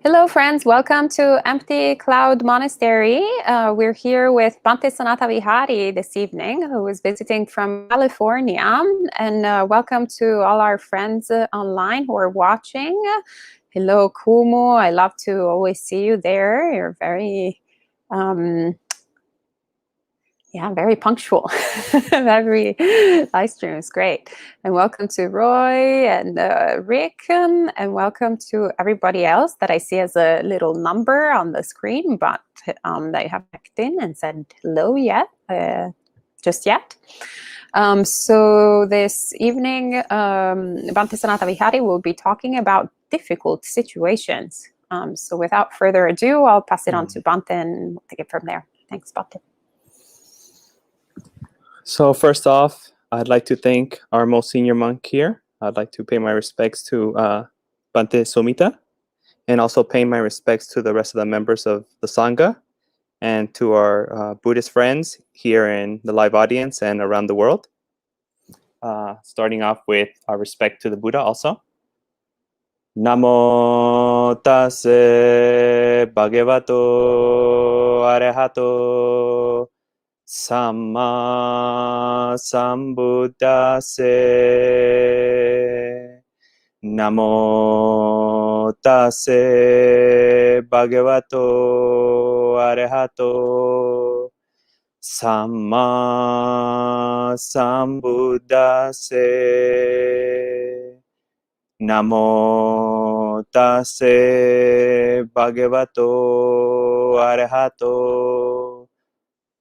Hello, friends. Welcome to Empty Cloud Monastery. We're here with Bhante Sanathavihari this evening, who is visiting from California. And welcome to all our friends online who are watching. Hello, Kumu. I love to always see you there. You're very, very punctual. Every live stream is great. And welcome to Roy and Rick, and welcome to everybody else that I see as a little number on the screen, but they haven't checked in and said hello yet, just yet. So this evening, Bhante Sanathavihari will be talking about difficult situations. So without further ado, I'll pass it on to Bhante and we'll take it from there. Thanks, Bhante. So first off, I'd like to thank our most senior monk here. I'd like to pay my respects to Bhante Somita, and also pay my respects to the rest of the members of the Sangha, and to our Buddhist friends here in the live audience and around the world. Starting off with our respect to the Buddha also. Namo tase bhagavato arahato Samma Sambuddhase. Namo tase bhagavato arahato Samma Sambuddhase. Namo tase bhagavato arahato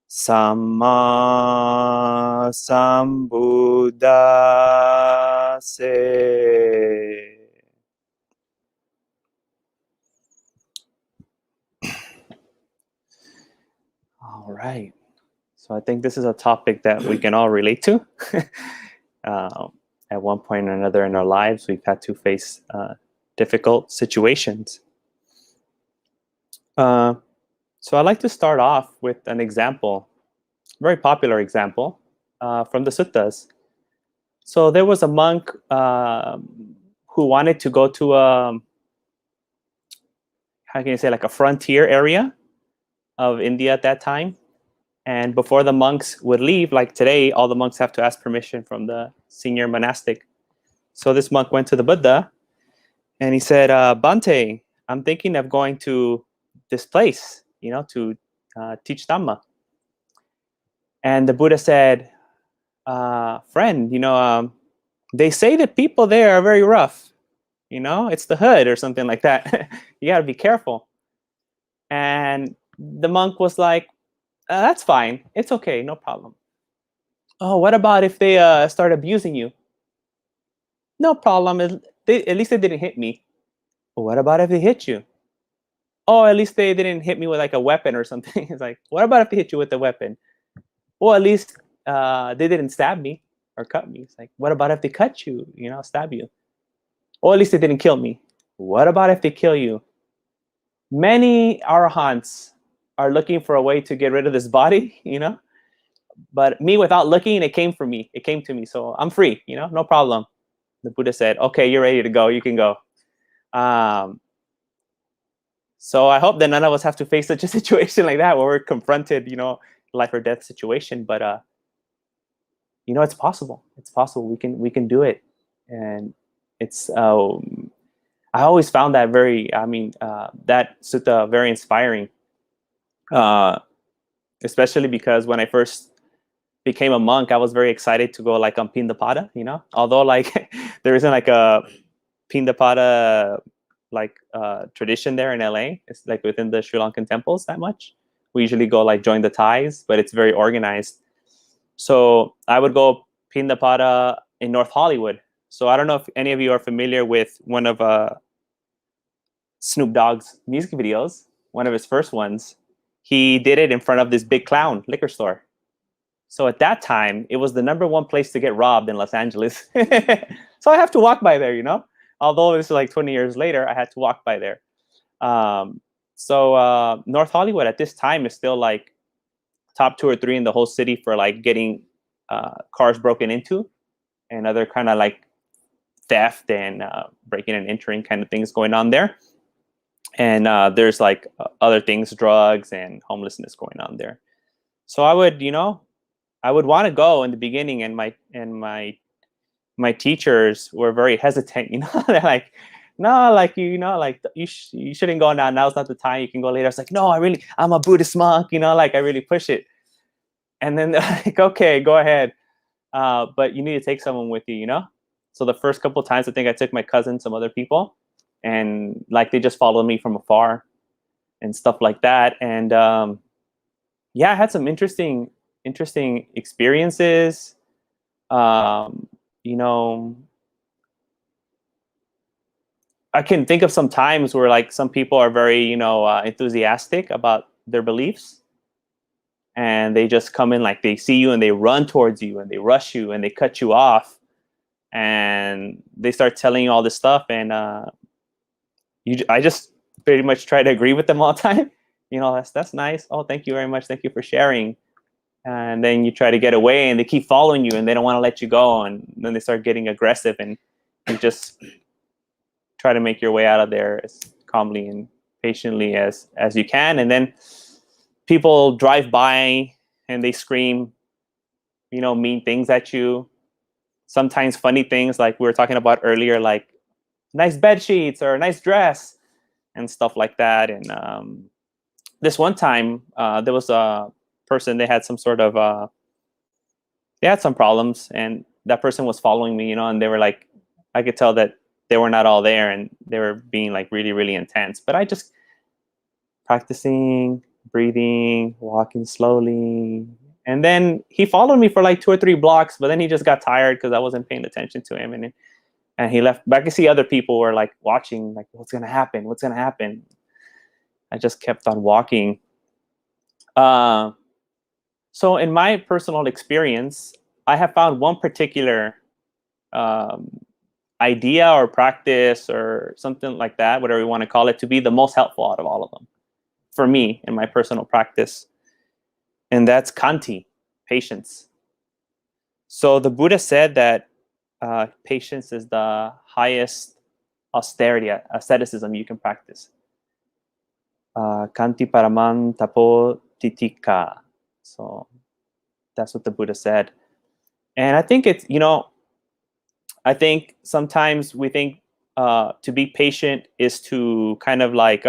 Samma Sambuddhase. All right. So I think this is a topic that we can all relate to. At one point or another in our lives, we've had to face difficult situations. So I'd like to start off with an example, very popular example from the suttas. So there was a monk who wanted to go to how can you say, like a frontier area of India at that time. And before the monks would leave, like today, all the monks have to ask permission from the senior monastic. So this monk went to the Buddha and he said, Bhante, I'm thinking of going to this place, to teach Dhamma. And the Buddha said, friend, they say that people there are very rough. It's the hood or something like that. You got to be careful. And the monk was like, that's fine. It's okay. No problem. Oh, what about if they start abusing you? No problem. At least they didn't hit me. But what about if they hit you? Oh, at least they didn't hit me with like a weapon or something. It's like, what about if they hit you with a weapon? Well, at least they didn't stab me or cut me. It's like, what about if they cut you, stab you? Or at least they didn't kill me. What about if they kill you? Many arahants are looking for a way to get rid of this body, but me, without looking, it came to me. So I'm free, no problem. The Buddha said, okay, you're ready to go. You can go. So I hope that none of us have to face such a situation like that where we're confronted, life or death situation. But, it's possible. It's possible. We can do it. And it's, I always found that that sutta very inspiring, especially because when I first became a monk, I was very excited to go like on Pindapada, although like there isn't like a Pindapada like tradition there in LA. It's like within the Sri Lankan temples that much. We usually go like join the Thais, but it's very organized. So I would go Pindapada in North Hollywood. So I don't know if any of you are familiar with one of Snoop Dogg's music videos, one of his first ones. He did it in front of this big clown liquor store. So at that time, it was the number 1 place to get robbed in Los Angeles. So I have to walk by there, Although this is like 20 years later, I had to walk by there. So North Hollywood at this time is still like top 2 or 3 in the whole city for like getting cars broken into and other kind of like theft and breaking and entering kind of things going on there. and there's like other things, drugs and homelessness going on there. So I would, I would want to go in the beginning, and my teachers were very hesitant. They're like, no, like like you shouldn't go now. Now's not the time. You can go later. It's like, no, I'm a Buddhist monk. Like I really push it. And then they're like, okay, go ahead, but you need to take someone with you. So the first couple of times, I think I took my cousin, some other people, and like they just followed me from afar and stuff like that. And yeah, I had some interesting experiences. Um, you know, I can think of some times where like some people are very, enthusiastic about their beliefs, and they just come in, like they see you and they run towards you and they rush you and they cut you off, and they start telling you all this stuff. And I just pretty much try to agree with them all the time. That's nice. Oh, thank you very much. Thank you for sharing. And then you try to get away, and they keep following you and they don't want to let you go. And then they start getting aggressive, and you just try to make your way out of there as calmly and patiently as you can. And then people drive by and they scream, mean things at you. Sometimes funny things, like we were talking about earlier, like nice bed sheets or nice dress and stuff like that. And this one time, there was a person, they had some sort of, they had some problems, and that person was following me, and they were like, I could tell that they were not all there, and they were being like really, really intense. But I just practicing, breathing, walking slowly. And then he followed me for like 2 or 3 blocks, but then he just got tired because I wasn't paying attention to him. And he left. But I could see other people were like watching, like, what's going to happen? What's going to happen? I just kept on walking. So in my personal experience, I have found one particular idea or practice or something like that, whatever you want to call it, to be the most helpful out of all of them for me in my personal practice. And that's Khanti, patience. So the Buddha said that patience is the highest austerity, asceticism you can practice. Khanti paraman tapo titika. So that's what the Buddha said. And I think it's, I think sometimes we think to be patient is to kind of like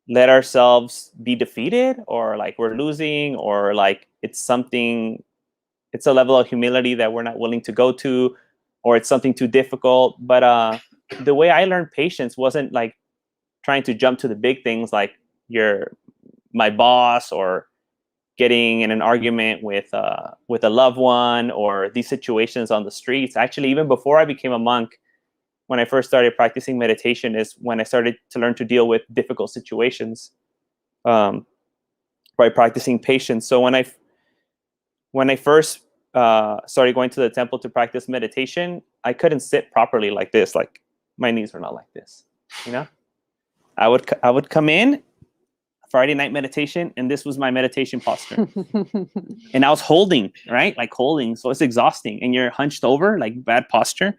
let ourselves be defeated, or like we're losing, or like it's a level of humility that we're not willing to go to, or it's something too difficult. But the way I learned patience wasn't like trying to jump to the big things, like my boss, or getting in an argument with a loved one, or these situations on the streets. Actually, even before I became a monk, when I first started practicing meditation, is when I started to learn to deal with difficult situations by practicing patience. So when I first started going to the temple to practice meditation, I couldn't sit properly like this. Like my knees were not like this. I would come in Friday night meditation, and this was my meditation posture. And I was holding, right? Like holding. So it's exhausting. And you're hunched over, like bad posture.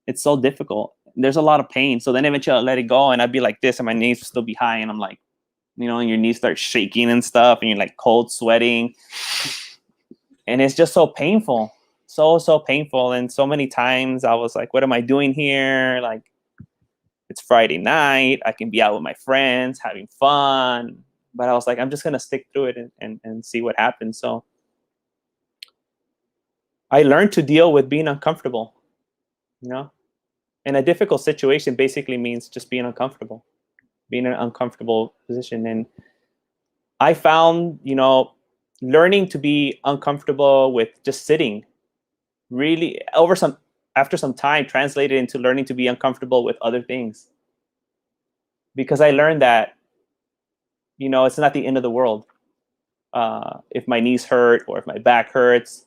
It's so difficult. There's a lot of pain. So then eventually I'll let it go, and I'd be like this, and my knees would still be high. And I'm like, and your knees start shaking and stuff, and you're like cold sweating. And it's just so painful. So painful. And so many times I was like, what am I doing here? Like, it's Friday night. I can be out with my friends having fun. But I was like, I'm just going to stick through it and see what happens. So I learned to deal with being uncomfortable. In a difficult situation basically means just being uncomfortable, being in an uncomfortable position. And I found, learning to be uncomfortable with just sitting really after some time translated into learning to be uncomfortable with other things. Because I learned that, it's not the end of the world. If my knees hurt, or if my back hurts,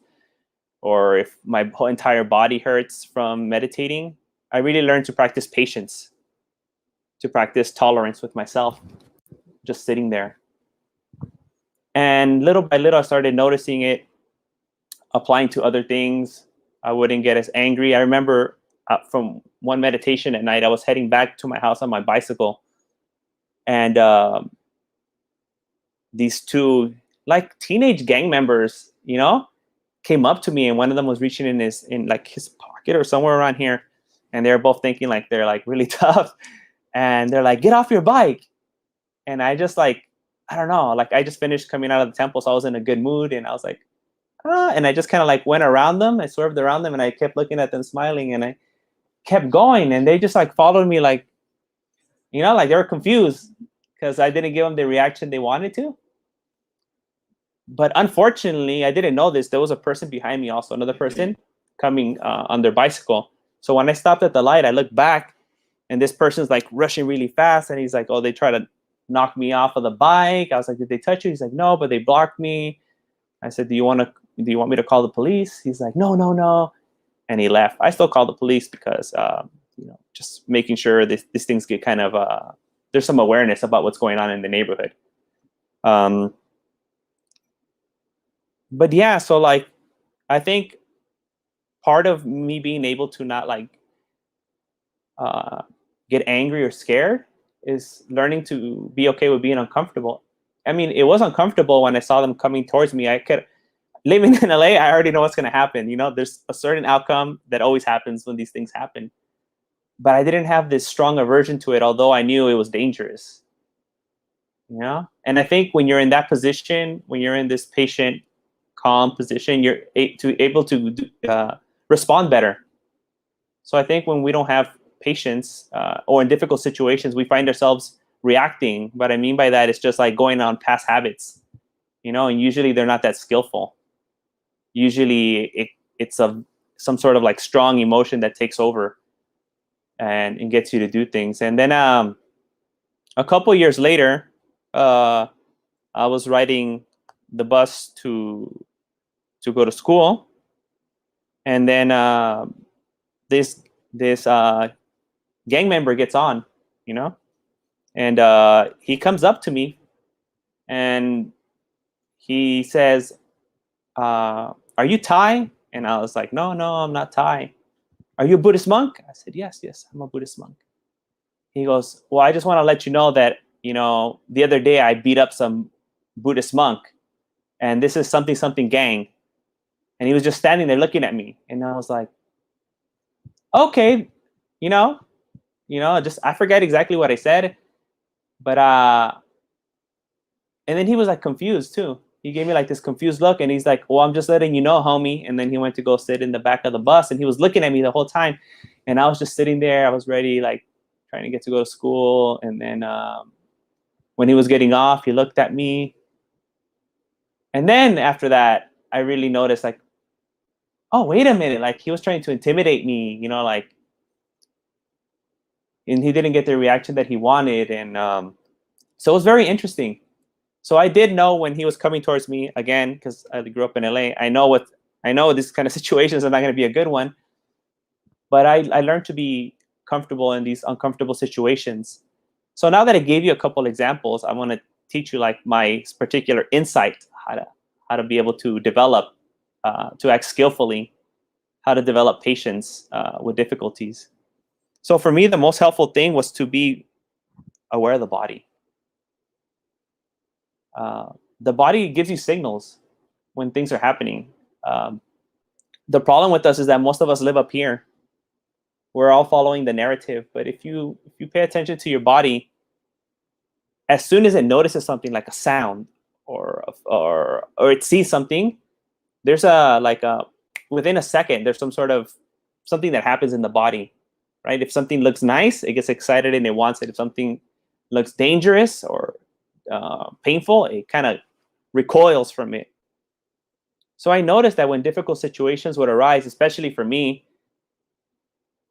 or if my whole entire body hurts from meditating, I really learned to practice patience, to practice tolerance with myself, just sitting there. And little by little, I started noticing it, applying to other things. I wouldn't get as angry. I remember from one meditation at night, I was heading back to my house on my bicycle, and these two like teenage gang members, came up to me, and one of them was reaching in his pocket or somewhere around here, and they're both thinking like they're like really tough, and they're like, "Get off your bike!" And I just like, I don't know, like I just finished coming out of the temple, so I was in a good mood, and I was like, and I just kind of like went around them, I swerved around them, and I kept looking at them, smiling, and I kept going, and they just like followed me, like, like they were confused because I didn't give them the reaction they wanted to. But unfortunately, I didn't know this. There was a person behind me also, another person coming on their bicycle. So when I stopped at the light, I looked back, and this person's like rushing really fast, and he's like, "Oh, they try to knock me off of the bike." I was like, "Did they touch you?" He's like, "No, but they blocked me." I said, Do you want me to call the police?" He's like, "No, no, no." And he left. I still called the police because, just making sure these things get kind of, there's some awareness about what's going on in the neighborhood. But yeah, so like, I think part of me being able to not like get angry or scared is learning to be okay with being uncomfortable. I mean, it was uncomfortable when I saw them coming towards me. Living in LA, I already know what's going to happen. There's a certain outcome that always happens when these things happen. But I didn't have this strong aversion to it, although I knew it was dangerous. And I think when you're in that position, when you're in this patient, calm position, you're able to respond better. So I think when we don't have patience or in difficult situations, we find ourselves reacting. What I mean by that is just like going on past habits, and usually they're not that skillful. Usually it's some sort of like strong emotion that takes over and gets you to do things. And then a couple years later, I was riding the bus to go to school, and then this gang member gets on, and he comes up to me, and he says, "Are you Thai?" And I was like, "No, no, I'm not Thai." "Are you a Buddhist monk?" I said, "Yes, yes, I'm a Buddhist monk." He goes, "Well, I just want to let you know that, the other day I beat up some Buddhist monk, and this is something gang." And he was just standing there looking at me, and I was like, "Okay, just I forget exactly what I said, but and then he was like confused too. He gave me like this confused look, and he's like, "Well, I'm just letting you know, homie." And then he went to go sit in the back of the bus, and he was looking at me the whole time, and I was just sitting there. I was ready, like trying to get to go to school, and then when he was getting off, he looked at me, and then after that, I really noticed like, oh, wait a minute, like he was trying to intimidate me, like, and he didn't get the reaction that he wanted, and so it was very interesting. So I did know when he was coming towards me again, because I grew up in LA. I know this kind of situations are not going to be a good one, but I learned to be comfortable in these uncomfortable situations. So now that I gave you a couple examples, I want to teach you like my particular insight, how to be able to develop, to act skillfully, how to develop patience with difficulties. So for me, the most helpful thing was to be aware of the body. The body gives you signals when things are happening. The problem with us is that most of us live up here. We're all following the narrative, but if you pay attention to your body, as soon as it notices something like a sound or it sees something, there's within a second, there's some sort of something that happens in the body, right? If something looks nice, it gets excited and it wants it. If something looks dangerous or painful, it kind of recoils from it. So I noticed that when difficult situations would arise, especially for me,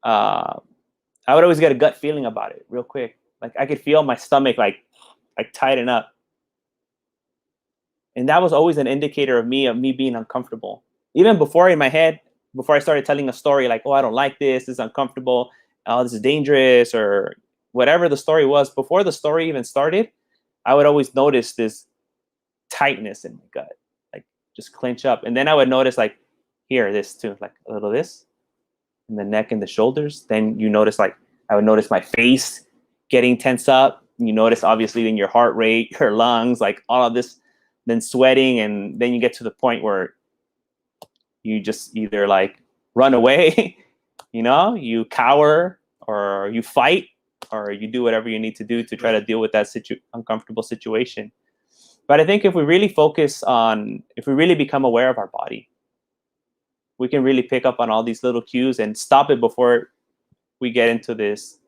I would always get a gut feeling about it real quick. Like I could feel my stomach like tighten up. And that was always an indicator of me being uncomfortable. Even before in my head, before I started telling a story like, oh, I don't like this, this is uncomfortable, oh, this is dangerous, or whatever the story was, before the story even started, I would always notice this tightness in my gut, like just clench up. And then I would notice like, here, this too, like a little this. in the neck and the shoulders. Then you notice, like, I would notice my face getting tense up. You notice obviously then your heart rate, your lungs, like all of this, then sweating. And then you get to the point where you just either like run away, you cower, or you fight, or you do whatever you need to do to try to deal with that uncomfortable situation. But I think if we really become aware of our body, we can really pick up on all these little cues and stop it before we get into this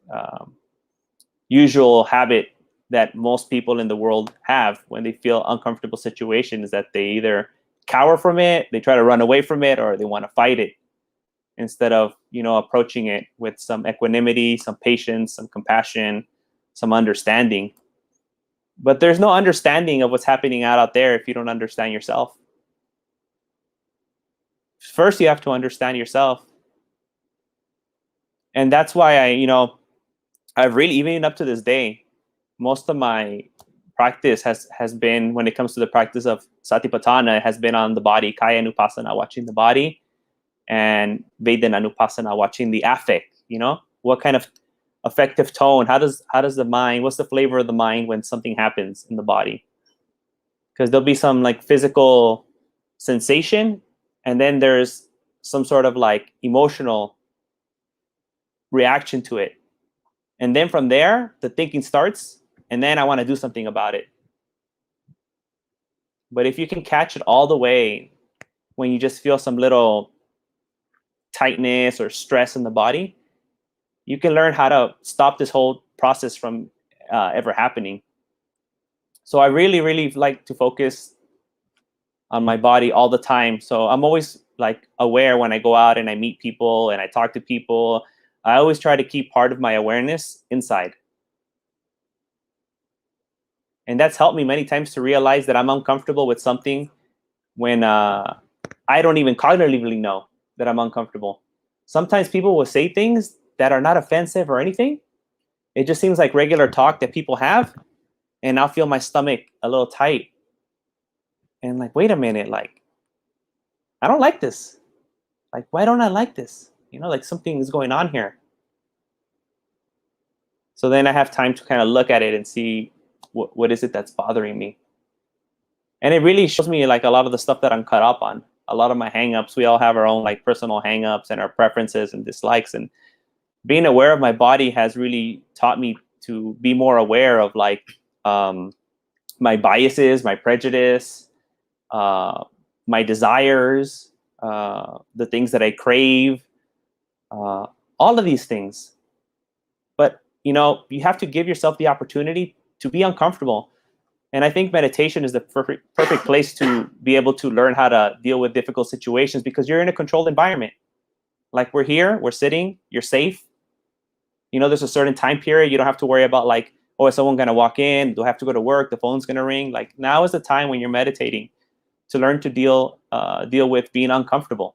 usual habit that most people in the world have when they feel uncomfortable situations, that they either cower from it, they try to run away from it, or they want to fight it, instead of approaching it with some equanimity, some patience, some compassion, some understanding. But there's no understanding of what's happening out there if you don't understand yourself. First, you have to understand yourself. And that's why I've really, even up to this day, most of my practice has been, when it comes to the practice of Satipatthana, it has been on the body, Kaya Anupassana, watching the body, and Vedana Anupassana, watching the affect. What kind of affective tone? How does the mind? What's the flavor of the mind when something happens in the body? Because there'll be some like physical sensation, and then there's some sort of like emotional reaction to it. And then from there, the thinking starts, and then I want to do something about it. But if you can catch it all the way when you just feel some little tightness or stress in the body, you can learn how to stop this whole process from ever happening. So I really, really like to focus on my body all the time. So I'm always like aware when I go out and I meet people and I talk to people. I always try to keep part of my awareness inside. And that's helped me many times to realize that I'm uncomfortable with something when I don't even cognitively know that I'm uncomfortable. Sometimes people will say things that are not offensive or anything. It just seems like regular talk that people have. And I'll feel my stomach a little tight. And like, wait a minute, like, I don't like this. Like, why don't I like this? Like something is going on here. So then I have time to kind of look at it and see what is it that's bothering me. And it really shows me like a lot of the stuff that I'm caught up on. A lot of my hangups, we all have our own like personal hangups and our preferences and dislikes. And being aware of my body has really taught me to be more aware of like my biases, my prejudice, my desires, the things that I crave, all of these things. But, you have to give yourself the opportunity to be uncomfortable. And I think meditation is the perfect place to be able to learn how to deal with difficult situations, because you're in a controlled environment. Like we're here, we're sitting, you're safe. There's a certain time period. You don't have to worry about like, oh, is someone going to walk in? Do I have to go to work? The phone's going to ring. Like now is the time when you're meditating to learn to deal with being uncomfortable.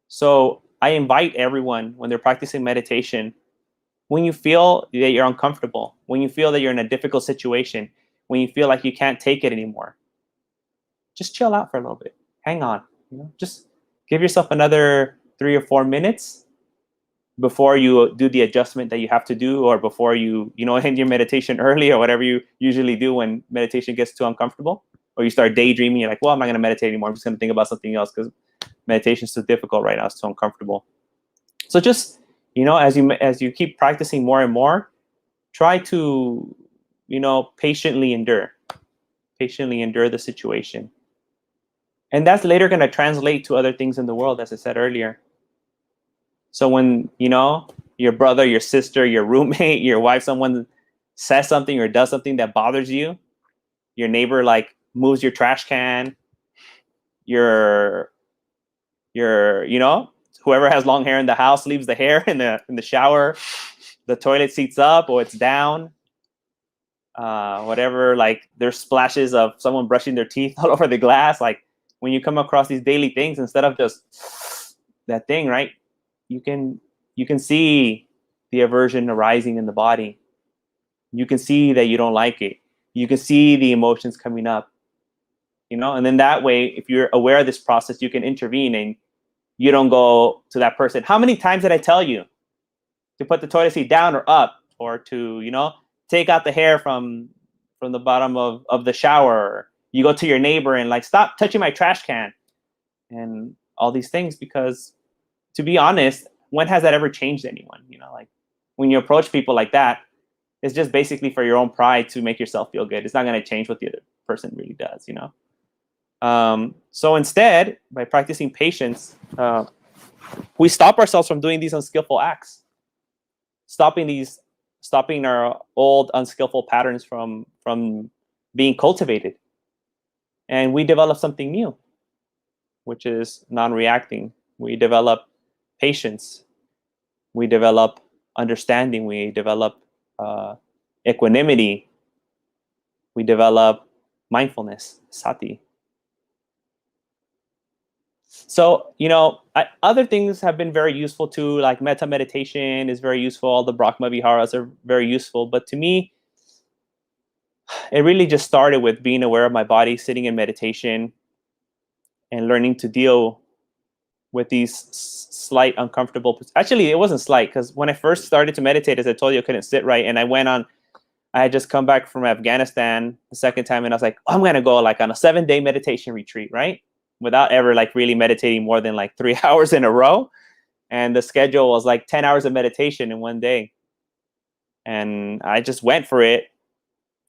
So I invite everyone, when they're practicing meditation, when you feel that you're uncomfortable, when you feel that you're in a difficult situation, when you feel like you can't take it anymore, just chill out for a little bit. Hang on. Just give yourself another 3 or 4 minutes before you do the adjustment that you have to do, or before you end your meditation early, or whatever you usually do when meditation gets too uncomfortable, or you start daydreaming. You're like, well, I'm not going to meditate anymore. I'm just going to think about something else because meditation is too difficult right now. It's too uncomfortable. So just, as you keep practicing more and more, try to, patiently endure the situation. And that's later going to translate to other things in the world, as I said earlier. So when, your brother, your sister, your roommate, your wife, someone says something or does something that bothers you, your neighbor like moves your trash can, your whoever has long hair in the house leaves the hair in the shower, the toilet seat's up or it's down, whatever, like there's splashes of someone brushing their teeth all over the glass. Like when you come across these daily things, instead of just that thing, right, you can see the aversion arising in the body. You can see that you don't like it. You can see the emotions coming up, and then that way, if you're aware of this process, you can intervene and you don't go to that person. How many times did I tell you to put the toilet seat down or up, or to, you know, take out the hair from the bottom of the shower? You go to your neighbor and like, stop touching my trash can, and all these things. Because to be honest, when has that ever changed anyone? You know, like when you approach people like that, it's just basically for your own pride to make yourself feel good. It's not going to change what the other person really does, you know? So instead, by practicing patience, we stop ourselves from doing these unskillful acts, stopping our old unskillful patterns from being cultivated. And we develop something new, which is non-reacting. We develop patience. We develop understanding. We develop equanimity. We develop mindfulness, sati. So, you know, other things have been very useful too, like metta meditation is very useful. All the Brahma Viharas are very useful. But to me, it really just started with being aware of my body, sitting in meditation, and learning to deal with these slight uncomfortable. Actually, it wasn't slight, because when I first started to meditate, as I told you, I couldn't sit right. And I had just come back from Afghanistan the second time, and I was like, I'm going to go like on a 7-day meditation retreat, right? Without ever like really meditating more than like 3 hours in a row. And the schedule was like 10 hours of meditation in one day. And I just went for it.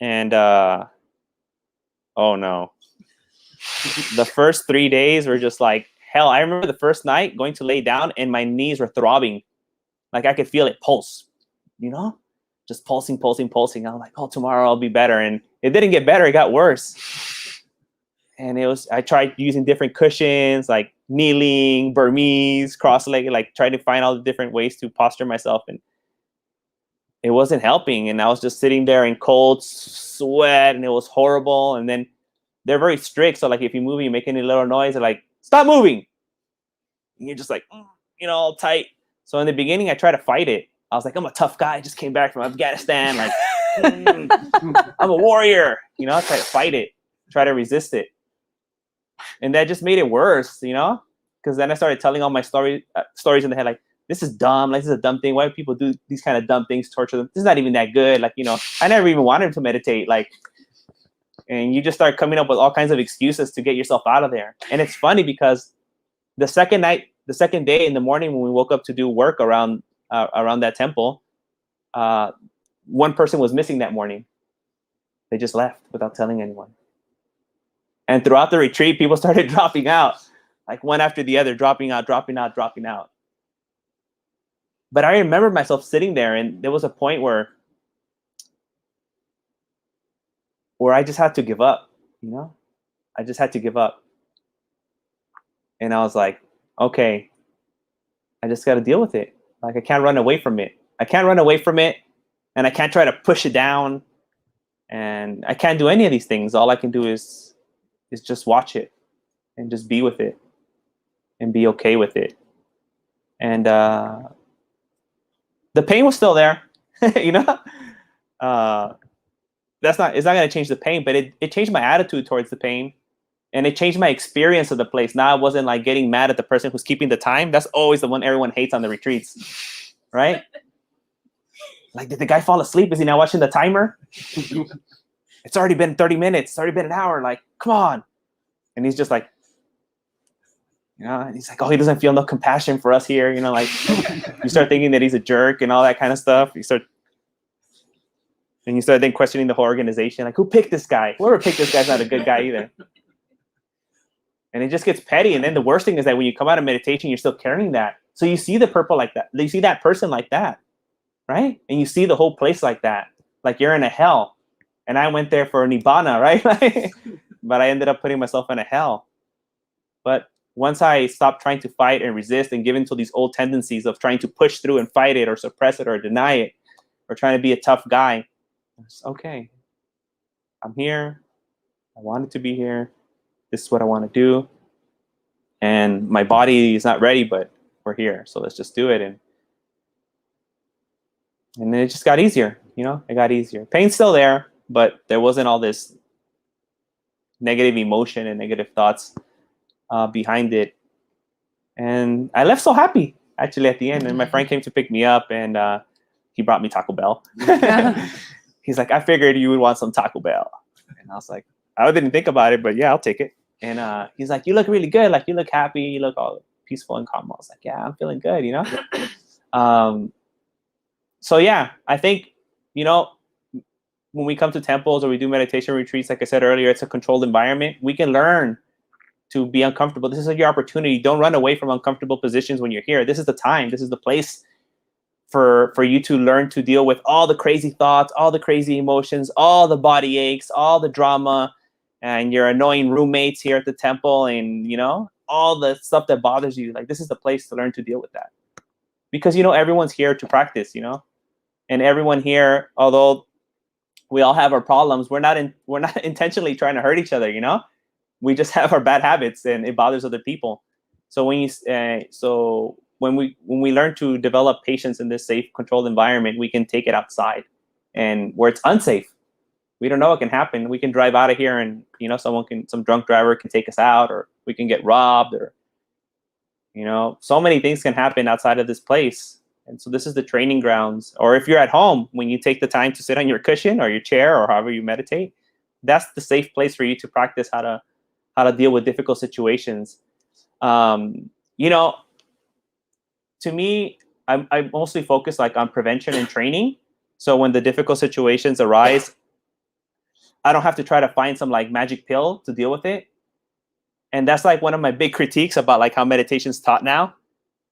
And oh no. The first 3 days were just like hell. I remember the first night going to lay down and my knees were throbbing. Like I could feel it pulse, you know, just pulsing. I'm like, oh, tomorrow I'll be better. And it didn't get better. It got worse. And I tried using different cushions, like kneeling, Burmese, cross-legged, like trying to find all the different ways to posture myself. And it wasn't helping. And I was just sitting there in cold sweat, and it was horrible. And then they're very strict. So like if you move, you make any little noise, they're like, stop moving. And you're just like, you know, all tight. So in the beginning, I tried to fight it. I was like, I'm a tough guy. I just came back from Afghanistan. Like, I'm a warrior. You know, I try to fight it, try to resist it. And that just made it worse, you know? Because then I started telling all my stories in the head, like, this is dumb. Like, this is a dumb thing. Why do people do these kind of dumb things, torture them? This is not even that good. Like, you know, I never even wanted to meditate. Like, and you just start coming up with all kinds of excuses to get yourself out of there. And it's funny because the second day in the morning when we woke up to do work around that temple, one person was missing that morning. They just left without telling anyone. And throughout the retreat, people started dropping out, like one after the other, dropping out. But I remember myself sitting there, and there was a point where I just had to give up, you know? I just had to give up. And I was like, okay, I just got to deal with it. Like, I can't run away from it. And I can't try to push it down. And I can't do any of these things. All I can do is just watch it and just be with it and be okay with it. And the pain was still there, you know? It's not going to change the pain, but it changed my attitude towards the pain, and it changed my experience of the place. Now I wasn't like getting mad at the person who's keeping the time. That's always the one everyone hates on the retreats, right? Like, did the guy fall asleep? Is he now watching the timer? It's already been 30 minutes. It's already been an hour. Like, come on. And he's just like, you know, and he's like, oh, he doesn't feel no compassion for us here. You know, like you start thinking that he's a jerk and all that kind of stuff. You start then questioning the whole organization. Like, who picked this guy? Whoever picked this guy's not a good guy either. And it just gets petty. And then the worst thing is that when you come out of meditation, you're still carrying that. So you see the purple like that. You see that person like that, right? And you see the whole place like that. Like you're in a hell. And I went there for Nibbana, right? But I ended up putting myself in a hell. But once I stopped trying to fight and resist and give into these old tendencies of trying to push through and fight it or suppress it or deny it or trying to be a tough guy, it's okay. I'm here. I wanted to be here. This is what I want to do. And my body is not ready, but we're here. So let's just do it. And then it just got easier, you know? It got easier. Pain's still there, but there wasn't all this negative emotion and negative thoughts behind it. And I left so happy, actually, at the end. And my friend came to pick me up, and he brought me Taco Bell. He's like, I figured you would want some Taco Bell. And I was like, I didn't think about it, but yeah, I'll take it. And he's like, you look really good. Like, you look happy. You look all peaceful and calm. I was like, yeah, I'm feeling good, you know? So yeah, I think, you know, when we come to temples or we do meditation retreats, like I said earlier, it's a controlled environment. We can learn to be uncomfortable. This is your opportunity. Don't run away from uncomfortable positions when you're here. This is the time. This is the place for you to learn to deal with all the crazy thoughts, all the crazy emotions, all the body aches, all the drama, and your annoying roommates here at the temple, and, you know, all the stuff that bothers you. Like, this is the place to learn to deal with that. Because, you know, everyone's here to practice, you know, and everyone here, although we all have our problems, we're not intentionally trying to hurt each other, you know. We just have our bad habits, and it bothers other people. So when we learn to develop patience in this safe, controlled environment, we can take it outside, and where it's unsafe, we don't know what can happen. We can drive out of here, and, you know, some drunk driver can take us out, or we can get robbed, or, you know, so many things can happen outside of this place. And so this is the training grounds. Or if you're at home, when you take the time to sit on your cushion or your chair or however you meditate, that's the safe place for you to practice how to deal with difficult situations. You know, to me, I mostly focus like on prevention and training. So when the difficult situations arise, I don't have to try to find some like magic pill to deal with it. And that's like one of my big critiques about like how meditation's taught now.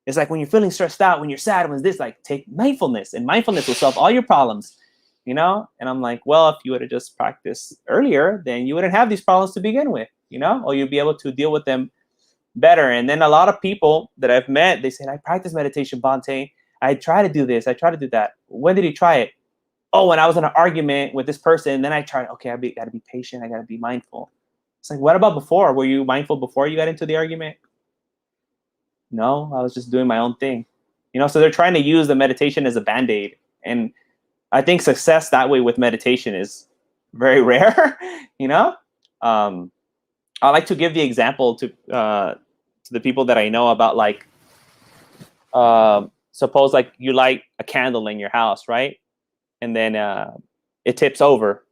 It's like, when you're feeling stressed out, when you're sad, when this, like, take mindfulness, and mindfulness will solve all your problems, you know? And I'm like, well, if you would have just practiced earlier, then you wouldn't have these problems to begin with, you know? Or you'd be able to deal with them better. And then a lot of people that I've met, they said, I practice meditation, Bhante. I try to do this. I try to do that. When did you try it? Oh, when I was in an argument with this person, then I tried, okay, I got to be patient. I got to be mindful. It's like, what about before? Were you mindful before you got into the argument? No, I was just doing my own thing. You know, so they're trying to use the meditation as a Band-Aid. And I think success that way with meditation is very rare, you know? I like to give the example to the people that I know about, like, suppose like you light a candle in your house, right? And then it tips over.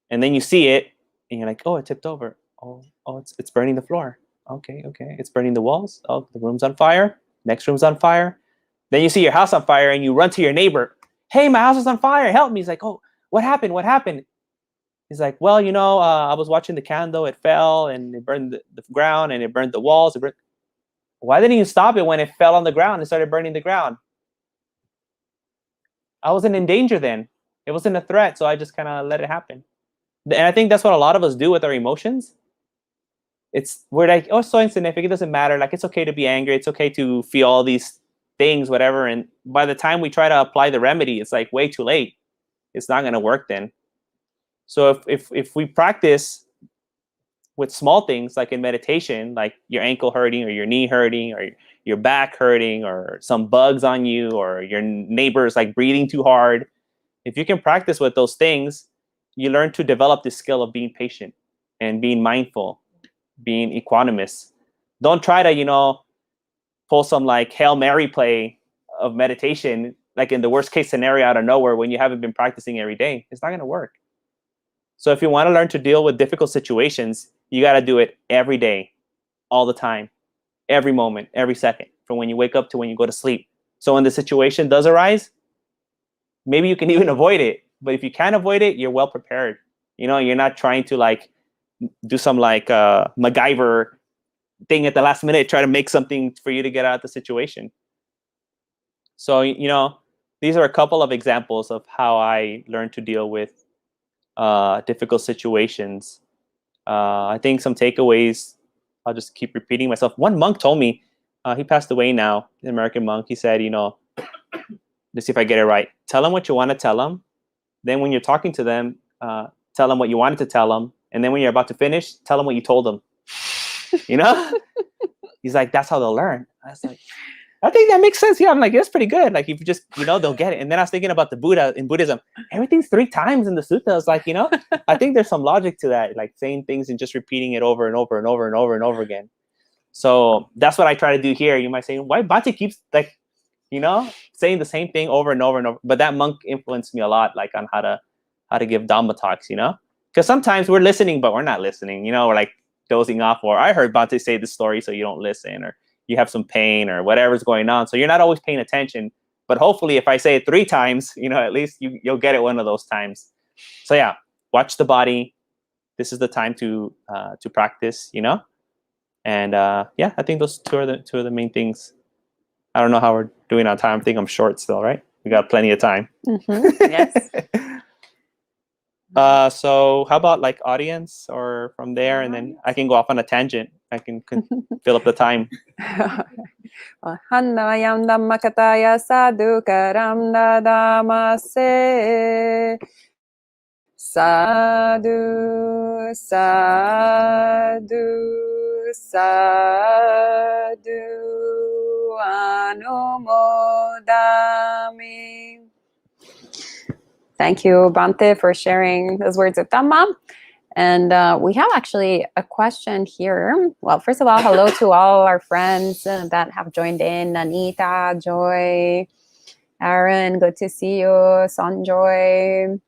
And then you see it, and you're like, oh, it tipped over. Oh, it's burning the floor. Okay. It's burning the walls. Oh, the room's on fire. Next room's on fire. Then you see your house on fire, and you run to your neighbor. Hey, my house is on fire. Help me. He's like, oh, what happened? What happened? He's like, well, you know, I was watching the candle. It fell, and it burned the ground, and it burned the walls. Why didn't you stop it when it fell on the ground and started burning the ground? I wasn't in danger then. It wasn't a threat, so I just kind of let it happen. And I think that's what a lot of us do with our emotions. We're like, oh, it's so insignificant. It doesn't matter. Like, it's okay to be angry. It's okay to feel all these things, whatever. And by the time we try to apply the remedy, it's like way too late. It's not going to work then. So if we practice with small things, like in meditation, like your ankle hurting or your knee hurting or your back hurting or some bugs on you or your neighbor's like breathing too hard, if you can practice with those things, you learn to develop this skill of being patient and being mindful, being equanimous. Don't try to, you know, pull some like Hail Mary play of meditation, like in the worst case scenario out of nowhere when you haven't been practicing every day. It's not going to work. So if you want to learn to deal with difficult situations, you got to do it every day, all the time, every moment, every second, from when you wake up to when you go to sleep. So when the situation does arise, maybe you can even avoid it. But if you can't avoid it, you're well prepared. You know, you're not trying to like do some like MacGyver thing at the last minute, try to make something for you to get out of the situation. So, you know, these are a couple of examples of how I learned to deal with difficult situations. I think some takeaways, I'll just keep repeating myself. One monk told me, he passed away now, an American monk. He said, you know, let's see if I get it right. Tell them what you want to tell them. Then when you're talking to them, tell them what you wanted to tell them. And then when you're about to finish, tell them what you told them. You know? He's like, that's how they'll learn. I was like, I think that makes sense. Yeah, I'm like, that's pretty good. Like, if you just, you know, they'll get it. And then I was thinking about the Buddha in Buddhism. Everything's 3 times in the sutta. I was like, you know, I think there's some logic to that, like saying things and just repeating it over and over and over and over and over again. So that's what I try to do here. You might say, why Bhante keeps like, saying the same thing over and over and over. But that monk influenced me a lot, like on how to give Dhamma talks, because sometimes we're listening, but we're not listening, we're like dozing off, or I heard Bhante say this story, so you don't listen, or you have some pain or whatever's going on. So you're not always paying attention. But hopefully if I say it 3 times, at least you'll get it one of those times. So yeah, watch the body. This is the time to practice, and yeah, I think those two are the main things. I don't know how we're doing on time. I think I'm short still, right? We got plenty of time. Yes. So how about like audience or from there, and then I can go off on a tangent. I can fill up the time. Handayam Dhammakataya Sadhukaram Dadamase Sadhu Sadhu Sadhu Anumodami. Thank you, Bhante, for sharing those words of Dhamma. And we have actually a question here. Well, first of all, hello to all our friends that have joined in. Anita, Joy, Aaron, good to see you. Sanjoy,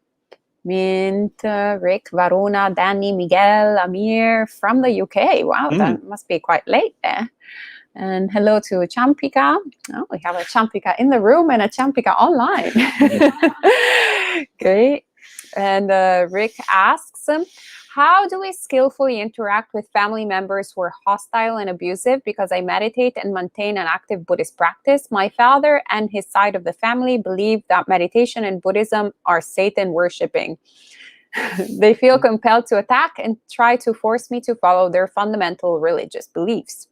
Mint, Rick, Varuna, Danny, Miguel, Amir from the UK. Wow, that must be quite late there. And hello to Champika. Oh, we have a Champika in the room and a Champika online. Great. And Rick asks, how do we skillfully interact with family members who are hostile and abusive? Because I meditate and maintain an active Buddhist practice. My father and his side of the family believe that meditation and Buddhism are Satan worshipping. They feel compelled to attack and try to force me to follow their fundamental religious beliefs.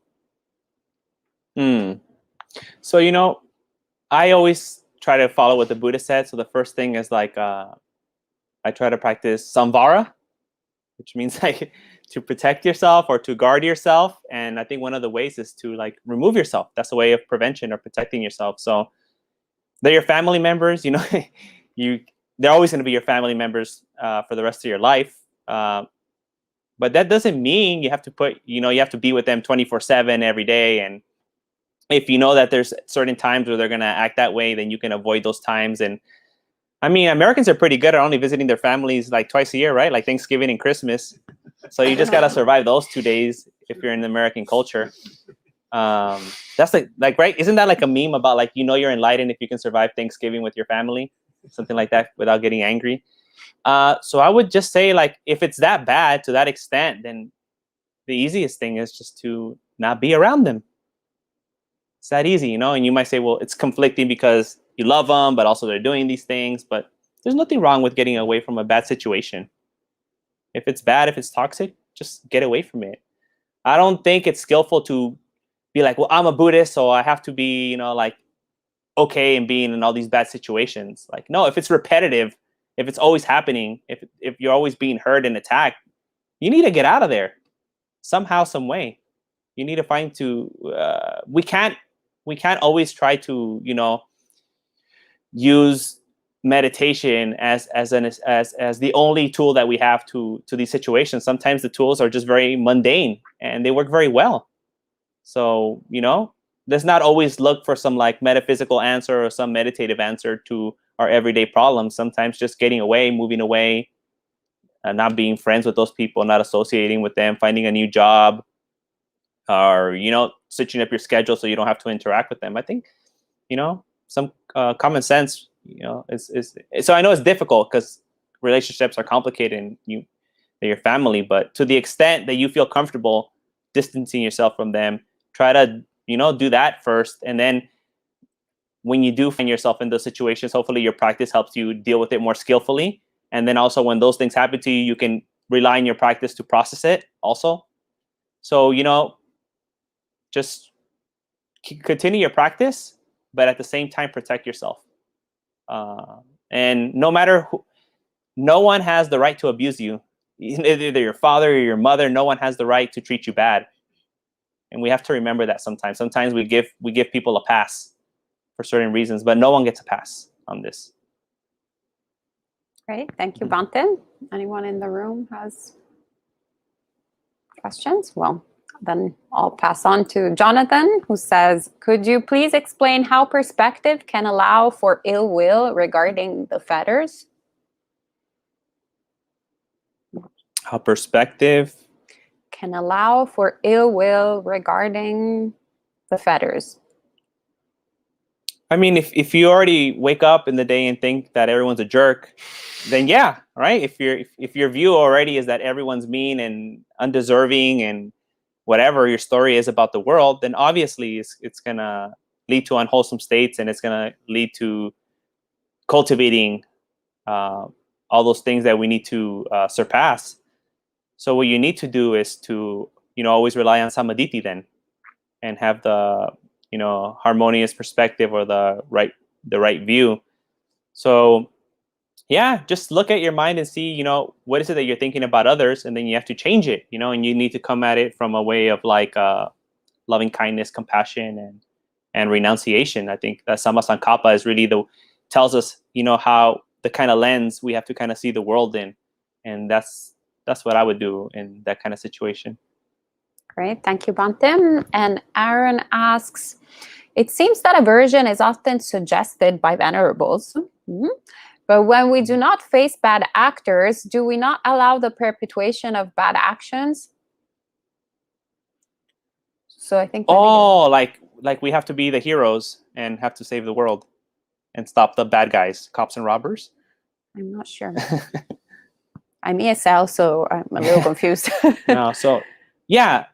So, I always try to follow what the Buddha said. So the first thing is like, I try to practice samvara, which means like to protect yourself or to guard yourself. And I think one of the ways is to like remove yourself. That's a way of prevention or protecting yourself. So they're your family members, they're always going to be your family members for the rest of your life. But that doesn't mean you have to you have to be with them 24/7 every day. And if you know that there's certain times where they're going to act that way, then you can avoid those times. And I mean, Americans are pretty good at only visiting their families like twice a year, right? Like Thanksgiving and Christmas. So you just got to survive those 2 days if you're in the American culture. That's like, right? Isn't that like a meme about like, you're enlightened if you can survive Thanksgiving with your family? Something like that without getting angry. So I would just say like, if it's that bad to that extent, then the easiest thing is just to not be around them. It's that easy, and you might say, well, it's conflicting because you love them, but also they're doing these things. But there's nothing wrong with getting away from a bad situation. If it's bad, if it's toxic, just get away from it. I don't think it's skillful to be like, well, I'm a Buddhist, so I have to be, like okay in being in all these bad situations. Like, no, if it's repetitive, if it's always happening, if you're always being hurt and attacked, you need to get out of there somehow, some way. You need to find we can't always try to, use meditation as the only tool that we have to these situations. Sometimes the tools are just very mundane and they work very well. So, let's not always look for some like metaphysical answer or some meditative answer to our everyday problems. Sometimes just getting away, moving away, not being friends with those people, not associating with them, finding a new job, or switching up your schedule so you don't have to interact with them. I think some common sense is so I know it's difficult because relationships are complicated and they're your family, but to the extent that you feel comfortable distancing yourself from them, try to do that first. And then when you do find yourself in those situations, hopefully your practice helps you deal with it more skillfully. And then also when those things happen to you, you can rely on your practice to process it also. So just continue your practice, but at the same time, protect yourself. And no matter who, no one has the right to abuse you. Either your father or your mother, no one has the right to treat you bad. And we have to remember that sometimes. Sometimes we give people a pass for certain reasons, but no one gets a pass on this. Great. Thank you, Bhante. Anyone in the room has questions? Well, then I'll pass on to Jonathan, who says, could you please explain how perspective can allow for ill will regarding the fetters? How perspective can allow for ill will regarding the fetters. I mean, if you already wake up in the day and think that everyone's a jerk, then yeah, right? If your view already is that everyone's mean and undeserving and whatever your story is about the world, then obviously it's gonna lead to unwholesome states, and it's gonna lead to cultivating all those things that we need to surpass. So what you need to do is to always rely on samadhi then, and have the harmonious perspective, or the right view. So yeah, just look at your mind and see what is it that you're thinking about others, and then you have to change it, and you need to come at it from a way of like loving kindness, compassion, and renunciation. I think that Samma Sankappa is really tells us how the kind of lens we have to kind of see the world in, and that's what I would do in that kind of situation. Great, thank you, Bhante. And Aaron asks, it seems that aversion is often suggested by venerables. Mm-hmm. But when we do not face bad actors, do we not allow the perpetuation of bad actions? So I think. Like we have to be the heroes and have to save the world and stop the bad guys, cops and robbers? I'm not sure. I'm ESL, so I'm a little confused. No, so yeah,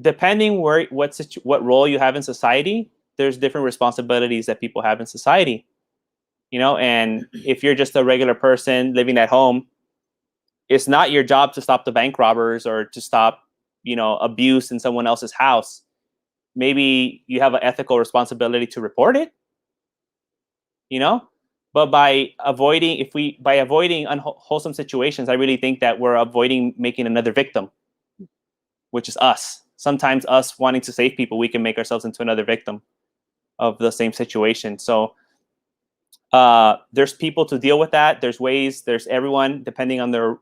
depending what role you have in society, there's different responsibilities that people have in society, and if you're just a regular person living at home, it's not your job to stop the bank robbers or to stop abuse in someone else's house. Maybe you have an ethical responsibility to report it, but by avoiding unwholesome situations, I really think that we're avoiding making another victim, which is us. Sometimes us wanting to save people, we can make ourselves into another victim of the same situation. So there's people to deal with that. There's ways. There's everyone, depending on their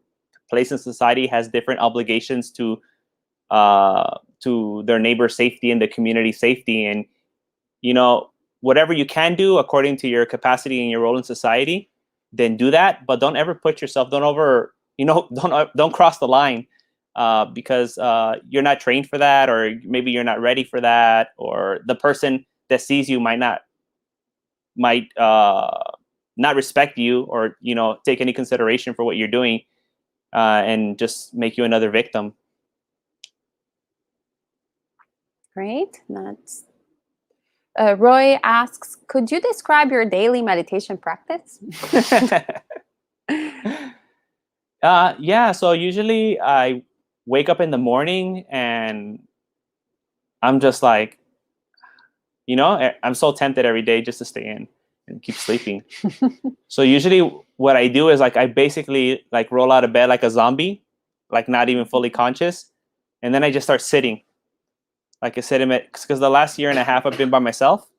place in society, has different obligations to their neighbor's safety and the community safety. And whatever you can do according to your capacity and your role in society, then do that. But don't ever put yourself, don't cross the line because you're not trained for that, or maybe you're not ready for that, or the person that sees you might not respect you, or take any consideration for what you're doing, and just make you another victim. Great. That's Roy asks, could you describe your daily meditation practice? Yeah, so usually I wake up in the morning and I'm just like, I'm so tempted every day just to stay in and keep sleeping. So usually what I do is like I basically like roll out of bed like a zombie, like not even fully conscious, and then I just start sitting. Like I sit in it because the last year and a half I've been by myself.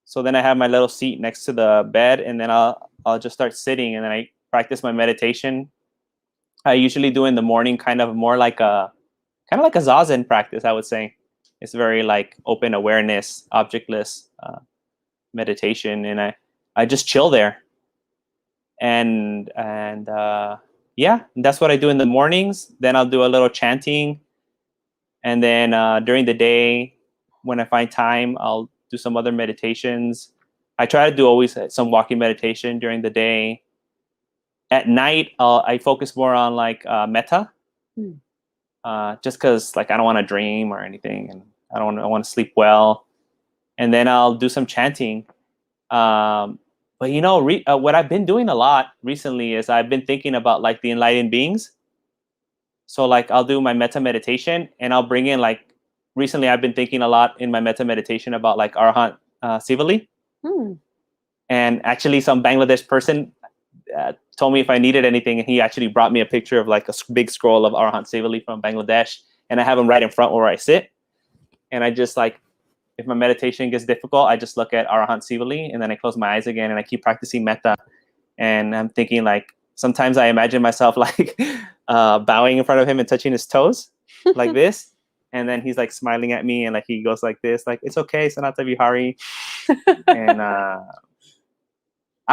So then I have my little seat next to the bed, and then I'll just start sitting, and then I practice my meditation. I usually do in the morning kind of like a zazen practice, I would say. It's very like open awareness, objectless meditation, and I just chill there. And yeah, that's what I do in the mornings. Then I'll do a little chanting. And then during the day, when I find time, I'll do some other meditations. I try to do always some walking meditation during the day. At night, I focus more on like metta, just because like I don't want to dream or anything, and I want to sleep well. And then I'll do some chanting. But what I've been doing a lot recently is I've been thinking about like the enlightened beings. So like I'll do my metta meditation, and I'll bring in like, recently I've been thinking a lot in my metta meditation about like Arhat Sivali. And actually some Bangladesh person told me if I needed anything, and he actually brought me a picture of like a big scroll of Arhat Sivali from Bangladesh, and I have him right in front where I sit. And I just like, if my meditation gets difficult, I just look at Arhat Sivali, and then I close my eyes again and I keep practicing metta. And I'm thinking like, sometimes I imagine myself like bowing in front of him and touching his toes like this. And then he's like smiling at me and like he goes like this, like, it's okay, Sanathavihari. And I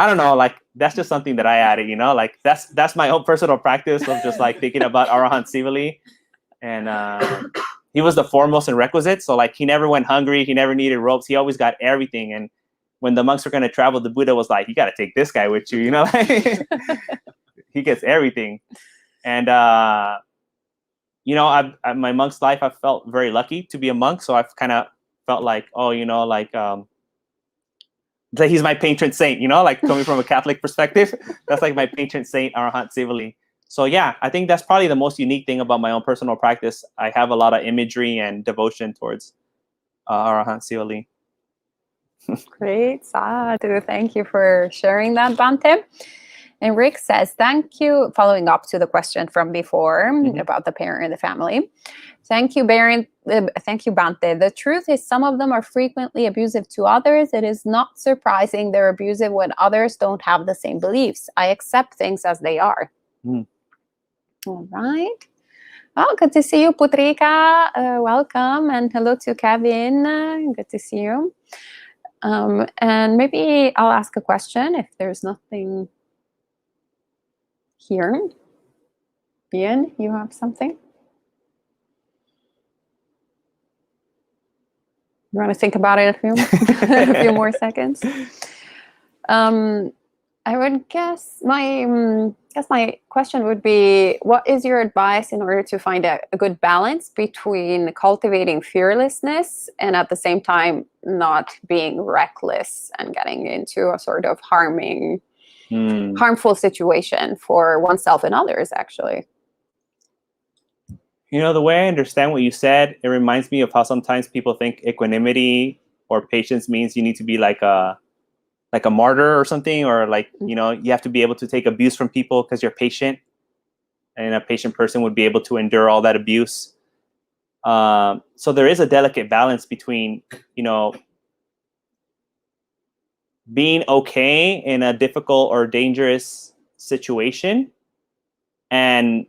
don't know, like that's just something that I added, like that's my own personal practice of just like thinking about Arahant Sivali. And he was the foremost in requisite. So like he never went hungry. He never needed ropes. He always got everything. And when the monks were going to travel, the Buddha was like, you got to take this guy with you, he gets everything. And, my monk's life, I felt very lucky to be a monk. So I've kind of felt like, that he's my patron saint, like coming from a Catholic perspective, that's like my patron saint, Arahant Sivali. So yeah, I think that's probably the most unique thing about my own personal practice. I have a lot of imagery and devotion towards Arahant Sivali. Great, sadhu. Thank you for sharing that, Bhante. And Rick says, thank you, following up to the question from before about the parent and the family. Thank you, Bhante. The truth is some of them are frequently abusive to others. It is not surprising they're abusive when others don't have the same beliefs. I accept things as they are. All right. Well, good to see you, Putrika. Welcome. And hello to Kevin. Good to see you. And maybe I'll ask a question if there's nothing here. Ian, you have something? You want to think about it a few more seconds? I would guess my question would be, what is your advice in order to find a good balance between cultivating fearlessness and at the same time not being reckless and getting into a sort of harmful situation for oneself and others, actually? The way I understand what you said, it reminds me of how sometimes people think equanimity or patience means you need to be like a martyr or something, or like, you have to be able to take abuse from people because you're patient, and a patient person would be able to endure all that abuse. So there is a delicate balance between, being okay in a difficult or dangerous situation and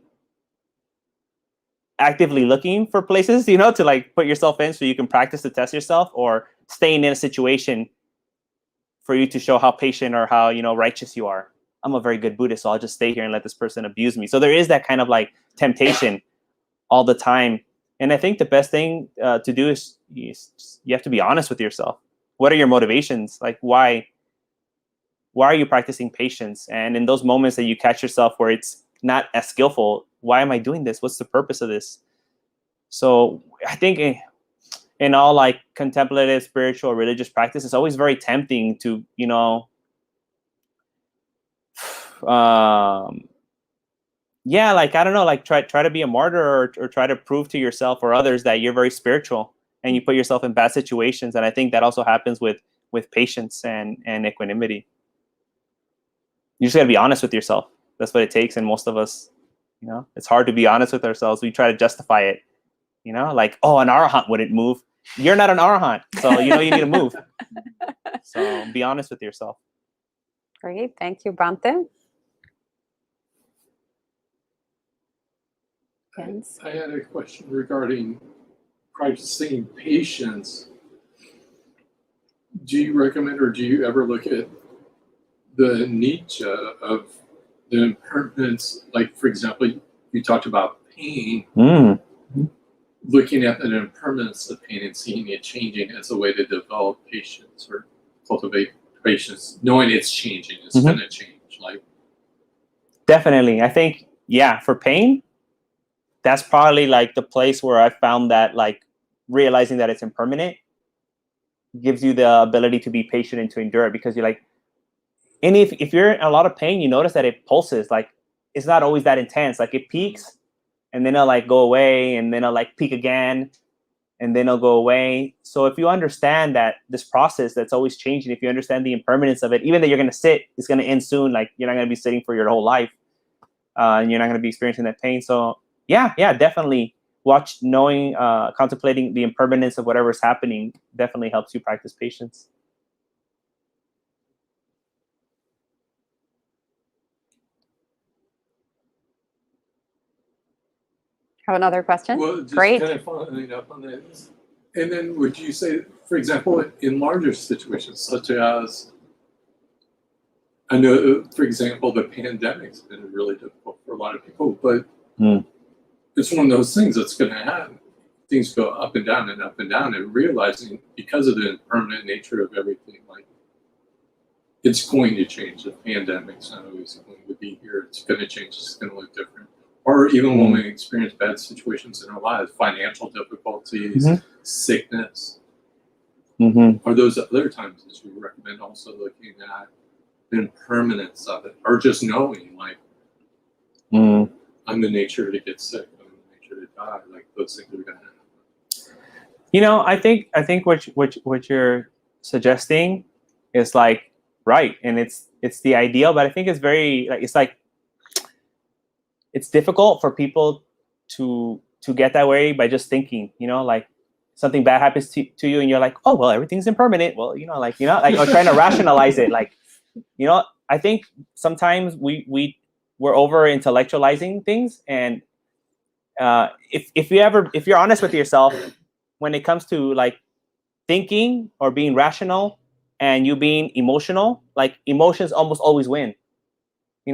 actively looking for places, to like put yourself in so you can practice to test yourself, or staying in a situation for you to show how patient or how, righteous you are. I'm a very good Buddhist, so I'll just stay here and let this person abuse me. So there is that kind of like temptation all the time. And I think the best thing to do is you have to be honest with yourself. What are your motivations? Like, why are you practicing patience? And in those moments that you catch yourself where it's not as skillful, why am I doing this? What's the purpose of this? So I think in all like contemplative, spiritual, religious practice, it's always very tempting to, like, I don't know, like try to be a martyr or try to prove to yourself or others that you're very spiritual, and you put yourself in bad situations. And I think that also happens with patience and equanimity. You just got to be honest with yourself. That's what it takes. And most of us, it's hard to be honest with ourselves. We try to justify it, like, oh, an Arahant wouldn't move. You're not an Arahant, so you need to move. So be honest with yourself. Great. Thank you, Bhante. I had a question regarding practicing patience. Do you recommend, or do you ever look at the Nietzsche of the impermanence? Like, for example, you talked about pain. Looking at the impermanence of pain and seeing it changing as a way to develop patience or cultivate patience, knowing it's changing, it's going to change. Like, definitely, I think, for pain, that's probably like the place where I found that like realizing that it's impermanent gives you the ability to be patient and to endure it, because you're like, and if you're in a lot of pain, you notice that it pulses. Like, it's not always that intense. Like, it peaks and then it'll like go away, and then it'll like peak again, and then it'll go away. So if you understand that this process that's always changing, if you understand the impermanence of it, even though you're going to sit, it's going to end soon. Like, you're not going to be sitting for your whole life, and you're not going to be experiencing that pain. So yeah, definitely contemplating the impermanence of whatever's happening definitely helps you practice patience. Have another question? Well, just Great. kind of following up on that. And then would you say, for example, in larger situations, such as, I know, for example, the pandemic's been really difficult for a lot of people, but it's one of those things that's going to happen. Things go up and down and up and down, and realizing because of the impermanent nature of everything, like it's going to change. The pandemic's not always going to be here. It's going to change. It's going to look different. Or even when we experience bad situations in our lives, financial difficulties, sickness. Are those other times that you recommend also looking at the impermanence of it, or just knowing, like, I'm the nature to get sick, I'm the nature to die, like those things are going to happen. You know, I think what you're suggesting is like right, and it's the ideal, but I think it's very like it's difficult for people to get that way by just thinking, you know, like something bad happens to you and you're like, oh, well, everything's impermanent. Well, like or trying to rationalize it. Like, I think sometimes we're over intellectualizing things. And if you're honest with yourself, when it comes to like thinking or being rational and you being emotional, like emotions almost always win.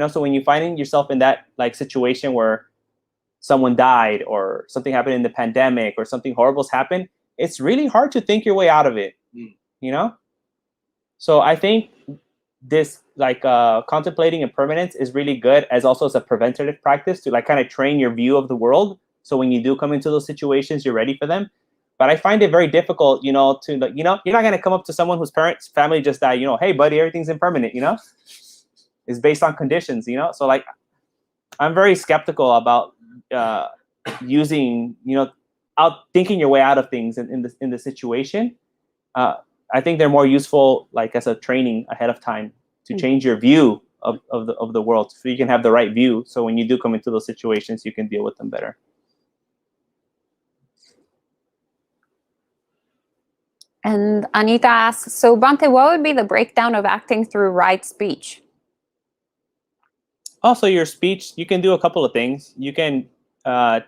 So when you find yourself in that like situation where someone died or something happened in the pandemic or something horrible's happened, it's really hard to think your way out of it. So I think this like contemplating impermanence is really good as a preventative practice to like kind of train your view of the world. So when you do come into those situations, you're ready for them. But I find it very difficult, to like, you're not going to come up to someone whose family just died, hey buddy, everything's impermanent, It's based on conditions, So like, I'm very skeptical about using, thinking your way out of things in the situation. I think they're more useful, like as a training ahead of time to change your view of the world, so you can have the right view. So when you do come into those situations, you can deal with them better. And Anita asks, so Bhante, what would be the breakdown of acting through right speech? Also, your speech, you can do a couple of things. You can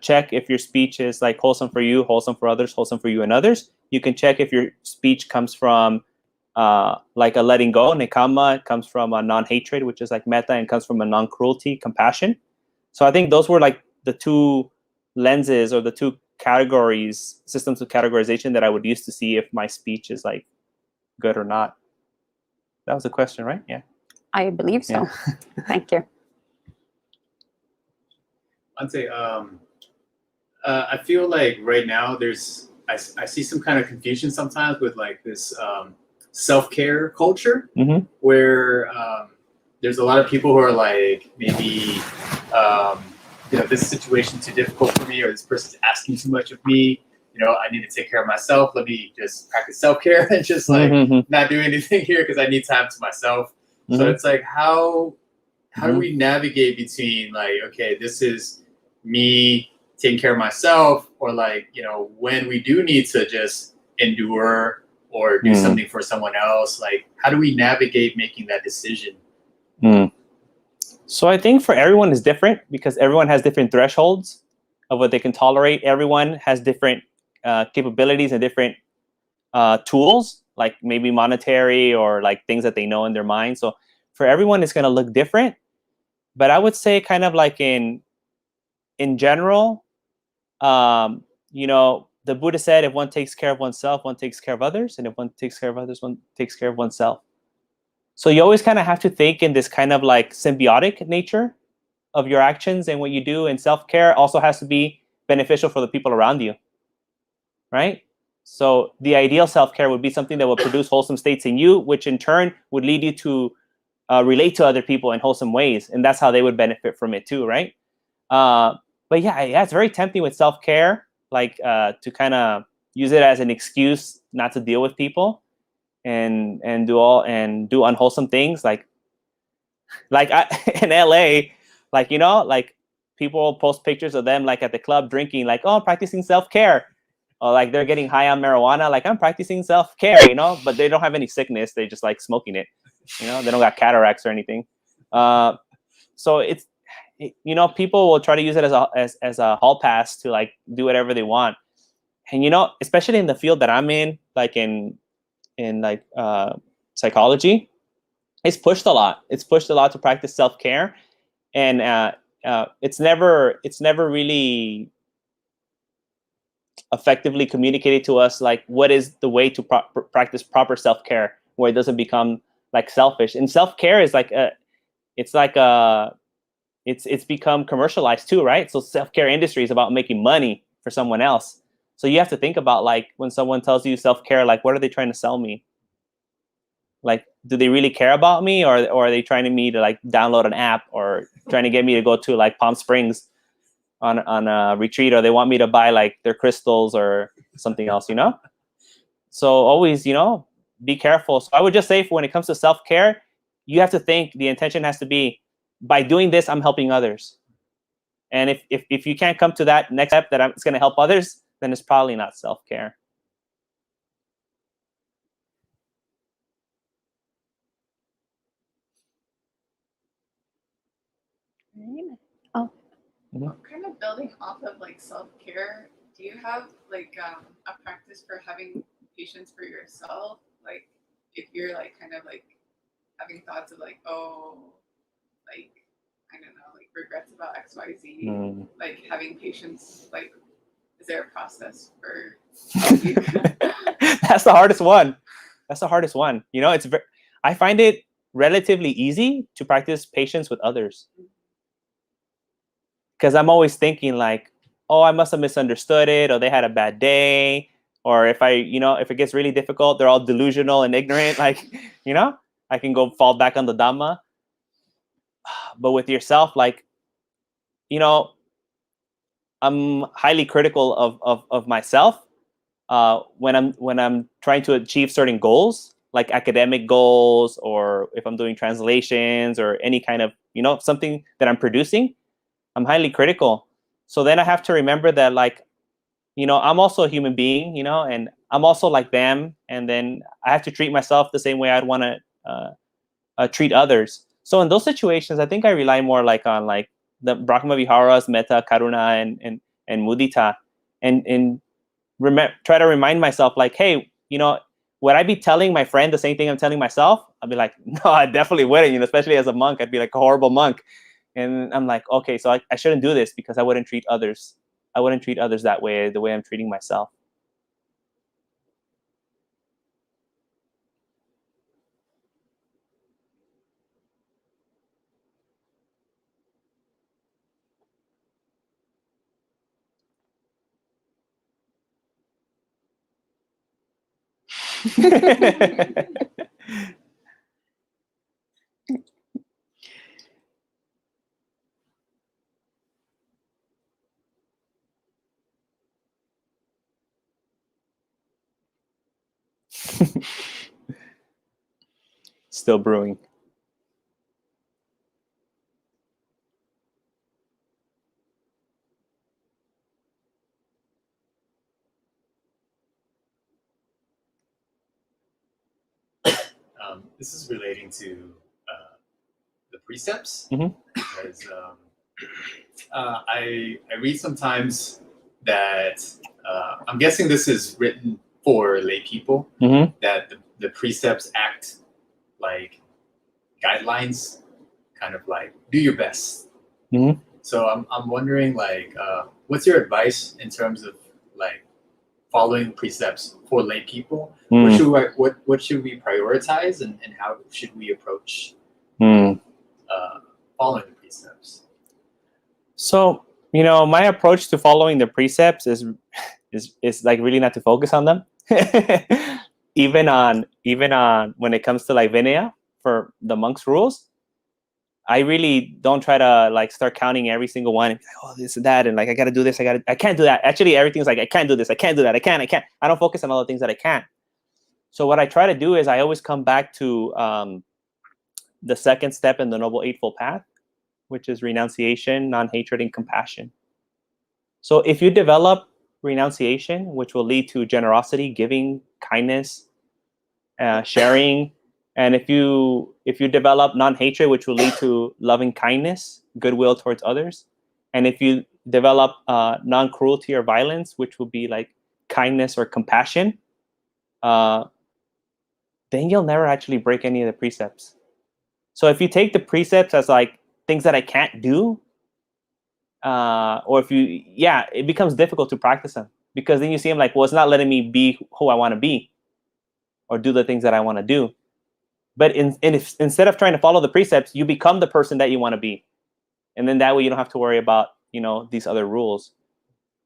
check if your speech is like wholesome for you, wholesome for others, wholesome for you and others. You can check if your speech comes from like a letting go, nekama. It comes from a non-hatred, which is like metta, and comes from a non-cruelty, compassion. So I think those were like the two lenses or the two categories, systems of categorization that I would use to see if my speech is like good or not. That was the question, right? Yeah. I believe so. Yeah. Thank you. I'd say I feel like right now I see some kind of confusion sometimes with like this self-care culture where there's a lot of people who are like, maybe this situation too difficult for me, or this person's asking too much of me, I need to take care of myself, let me just practice self-care and just like not do anything here because I need time to myself. So it's like, how do we navigate between like, okay, this is me taking care of myself, or like, when we do need to just endure or do something for someone else, like how do we navigate making that decision? So I think for everyone is different because everyone has different thresholds of what they can tolerate. Everyone has different capabilities and different tools, like maybe monetary or like things that they know in their mind. So for everyone, it's going to look different. But I would say kind of like in general, the Buddha said, if one takes care of oneself, one takes care of others. And if one takes care of others, one takes care of oneself. So you always kind of have to think in this kind of like symbiotic nature of your actions and what you do. And self-care also has to be beneficial for the people around you, right? So the ideal self-care would be something that will produce wholesome states in you, which in turn would lead you to relate to other people in wholesome ways. And that's how they would benefit from it too, right? But yeah, it's very tempting with self-care, like to kind of use it as an excuse not to deal with people and do unwholesome things. Like in LA, like, like people post pictures of them like at the club drinking, like, oh, I'm practicing self-care. Or like they're getting high on marijuana, like I'm practicing self-care, but they don't have any sickness. They just like smoking it. They don't got cataracts or anything. So you know, people will try to use it as a hall pass to like do whatever they want. And you know, especially in the field that I'm in, like in like psychology, it's pushed a lot. It's pushed a lot to practice self-care, and it's never really effectively communicated to us like what is the way to practice proper self-care where it doesn't become like selfish. And self-care is like it's become commercialized too, right? So self-care industry is about making money for someone else. So you have to think about like when someone tells you self-care, like what are they trying to sell me? Like, do they really care about me, or are they trying to me to like download an app, or trying to get me to go to like Palm Springs on a retreat, or they want me to buy like their crystals or something else, you know? So always, you know, be careful. So I would just say when it comes to self-care, you have to think the intention has to be, by doing this, I'm helping others. And if you can't come to that next step that it's going to help others, then it's probably not self-care. Oh. Kind of building off of like self-care, do you have like a practice for having patience for yourself? Like if you're like kind of like having thoughts of like, oh, like I don't know, like regrets about XYZ, like having patience, like is there a process for you? That's the hardest one. That's the hardest one. You know, I find it relatively easy to practice patience with others. Because I'm always thinking like, oh, I must have misunderstood it, or they had a bad day, or if if it gets really difficult, they're all delusional and ignorant. Like, you know, I can go fall back on the Dhamma. But with yourself, like, you know, I'm highly critical of myself when I'm trying to achieve certain goals, like academic goals, or if I'm doing translations or any kind of, you know, something that I'm producing. I'm highly critical. So then I have to remember that, like, you know, I'm also a human being, you know, and I'm also like them. And then I have to treat myself the same way I'd want to treat others. So in those situations, I think I rely more like on like the Brahma Viharas, Metta, Karuna, and Mudita, and try to remind myself like, hey, you know, would I be telling my friend the same thing I'm telling myself? I'd be like, no, I definitely wouldn't. You know, especially as a monk, I'd be like a horrible monk. And I'm like, okay, so I shouldn't do this because I wouldn't treat others. I wouldn't treat others that way, the way I'm treating myself. Still brewing. This is relating to the precepts, because I read sometimes that I'm guessing this is written for lay people, that the precepts act like guidelines, kind of like do your best. So I'm wondering like what's your advice in terms of like following precepts for lay people? What should we prioritize, and how should we approach following the precepts? So, you know, my approach to following the precepts is like really not to focus on them. even on when it comes to like Vinaya for the monks' rules, I really don't try to like start counting every single one and be like, oh, this and that, and like I gotta do this, I can't do that. Actually, everything's like I can't do this, I can't do that, I can't. I don't focus on all the things that I can't. So what I try to do is I always come back to the second step in the Noble Eightfold Path, which is renunciation, non-hatred, and compassion. So if you develop renunciation, which will lead to generosity, giving, kindness, sharing, and if you if you develop non-hatred, which will lead to loving kindness, goodwill towards others, and if you develop non-cruelty or violence, which will be like kindness or compassion, then you'll never actually break any of the precepts. So if you take the precepts as like things that I can't do, or if you, it becomes difficult to practice them, because then you see them like, well, it's not letting me be who I want to be or do the things that I want to do. But instead of trying to follow the precepts, you become the person that you want to be. And then that way you don't have to worry about, these other rules.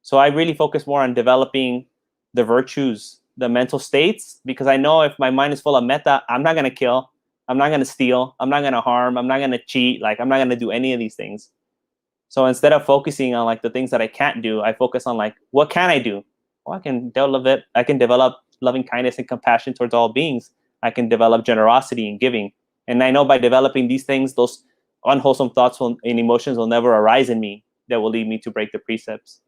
So I really focus more on developing the virtues, the mental states, because I know if my mind is full of metta, I'm not going to kill, I'm not going to steal, I'm not going to harm, I'm not going to cheat, like I'm not going to do any of these things. So instead of focusing on like the things that I can't do, I focus on like, what can I do? Well, I can develop loving kindness and compassion towards all beings. I can develop generosity and giving. And I know by developing these things, those unwholesome thoughts and emotions will never arise in me that will lead me to break the precepts.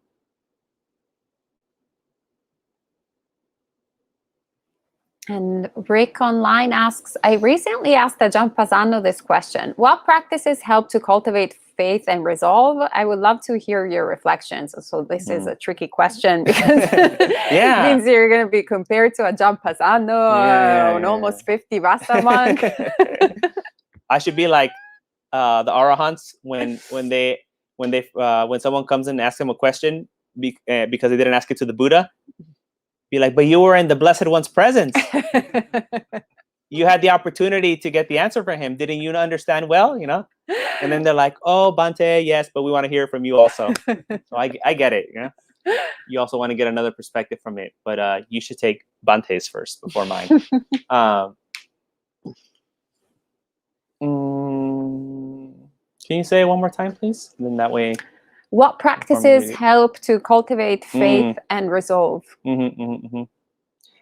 And Rick online asks, I recently asked Ajahn Pasano this question. What practices help to cultivate faith and resolve? I would love to hear your reflections. So this is a tricky question because it means you're going to be compared to Ajahn Pasano, an almost 50 Vasa monk. I should be like the Arahants when someone comes in and asks them a question because they didn't ask it to the Buddha. Be like, but you were in the Blessed One's presence. You had the opportunity to get the answer from him. Didn't you understand well, And then they're like, oh, Bhante, yes, but we want to hear from you also. So I get it, You also want to get another perspective from it. But you should take Bhante's first before mine. Can you say it one more time, please? And then that way... What practices help to cultivate faith and resolve?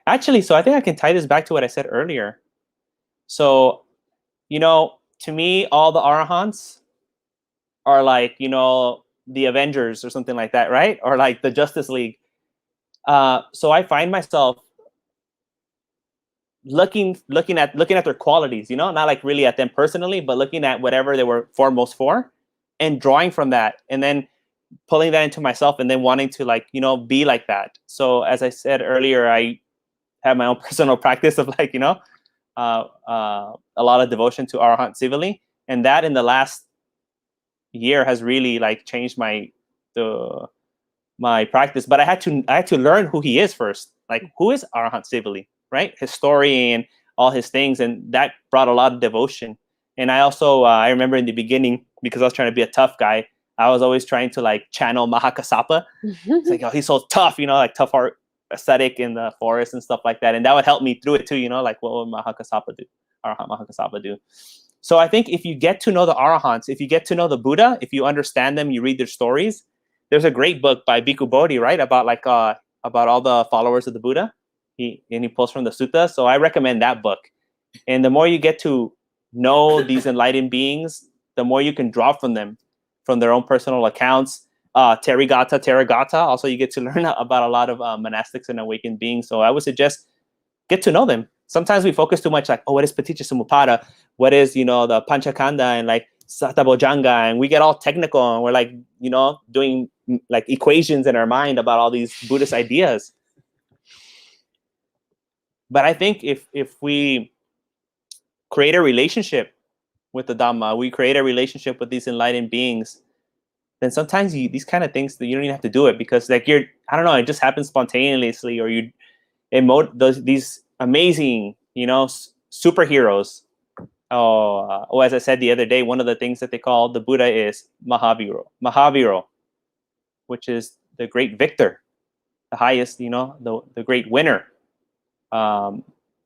Actually, so I think I can tie this back to what I said earlier. So, to me, all the Arahants are like, the Avengers or something like that, right? Or like the Justice League. So I find myself looking at their qualities, not like really at them personally, but looking at whatever they were foremost for and drawing from that, and then pulling that into myself, and then wanting to like, be like that. So as I said earlier, I have my own personal practice of like, a lot of devotion to Arahant civilly, and that in the last year has really like changed my practice. But I had to learn who he is first. Like, who is Arahant civilly, right? His story and all his things, and that brought a lot of devotion. And I also I remember in the beginning, because I was trying to be a tough guy, I was always trying to like channel Mahakasapa. It's like, oh, he's so tough, like tough heart ascetic in the forest and stuff like that. And that would help me through it too, like what would Mahakasapa do? Arahant Mahakasapa do? So I think if you get to know the Arahants, if you get to know the Buddha, if you understand them, you read their stories. There's a great book by Bhikkhu Bodhi, right? About like about all the followers of the Buddha. He pulls from the suttas. So I recommend that book. And the more you get to know these enlightened beings, the more you can draw from them, from their own personal accounts. Therigatha. Also, you get to learn about a lot of monastics and awakened beings. So I would suggest get to know them. Sometimes we focus too much like, oh, what is Paticca Samuppada? What is, the Panchakanda and like Satabojjhanga? And we get all technical and we're like, doing like equations in our mind about all these Buddhist ideas. But I think if we create a relationship with the Dhamma, we create a relationship with these enlightened beings, then sometimes these kind of things that you don't even have to do it, because like I don't know, it just happens spontaneously, or you emote these amazing, superheroes. As I said the other day, one of the things that they call the Buddha is Mahaviro, which is the great victor, the highest, the great winner.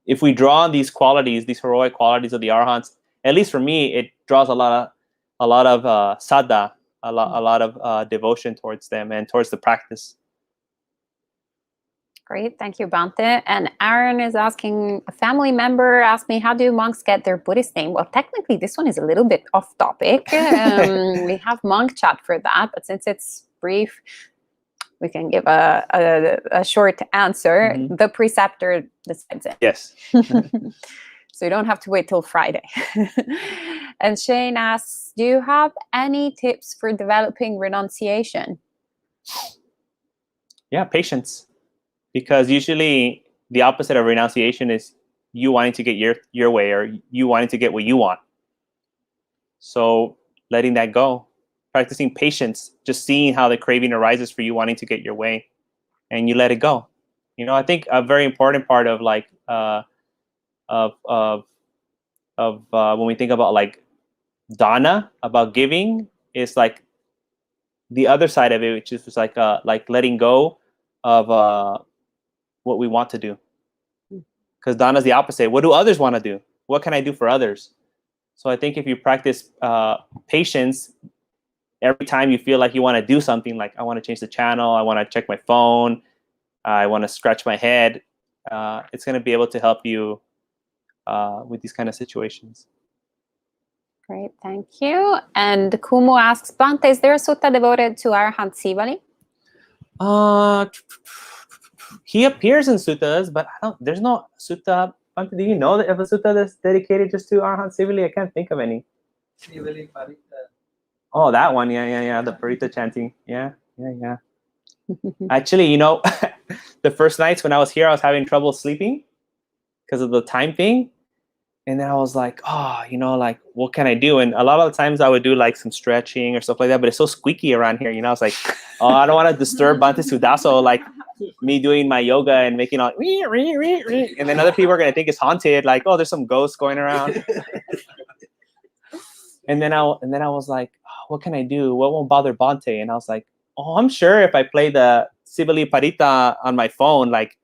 If we draw on these qualities, these heroic qualities of the Arahants, at least for me, it draws a lot of saddha, a lot of devotion towards them and towards the practice. Great, thank you, Bhante. And Aaron is asking, a family member asked me, how do monks get their Buddhist name? Well, technically, this one is a little bit off topic. We have monk chat for that, but since it's brief, we can give a short answer. The preceptor decides it. Yes. So you don't have to wait till Friday. And Shane asks, do you have any tips for developing renunciation? Yeah, patience. Because usually the opposite of renunciation is you wanting to get your way, or you wanting to get what you want. So letting that go, practicing patience, just seeing how the craving arises for you wanting to get your way, and you let it go. You know, I think a very important part of like when we think about like dana, about giving, is like the other side of it, which is like letting go of what we want to do. Because dana is the opposite. What do others want to do? What can I do for others? So I think if you practice patience, every time you feel like you want to do something, like I want to change the channel, I want to check my phone, I want to scratch my head, it's going to be able to help you with these kind of situations. Great, thank you. And Kumu asks, Bhante, is there a sutta devoted to Arhat Sivali? He appears in suttas, but there's no sutta. Bhante, do you know of a sutta that's dedicated just to Arhat Sivali? I can't think of any. Sivali Parita. Oh, that one. Yeah. The Parita chanting. Yeah. Actually, you know, the first nights when I was here, I was having trouble sleeping because of the time thing. And then I was like, oh, you know, like, what can I do? And a lot of the times I would do like some stretching or stuff like that, but it's so squeaky around here. You know, I was like, oh, I don't want to disturb Bhante Sudaso, like me doing my yoga and making all, and then other people are going to think it's haunted. Like, oh, there's some ghosts going around. And then I was like, oh, what can I do? What won't bother Bhante? And I was like, oh, I'm sure if I play the Sivali Parita on my phone, like,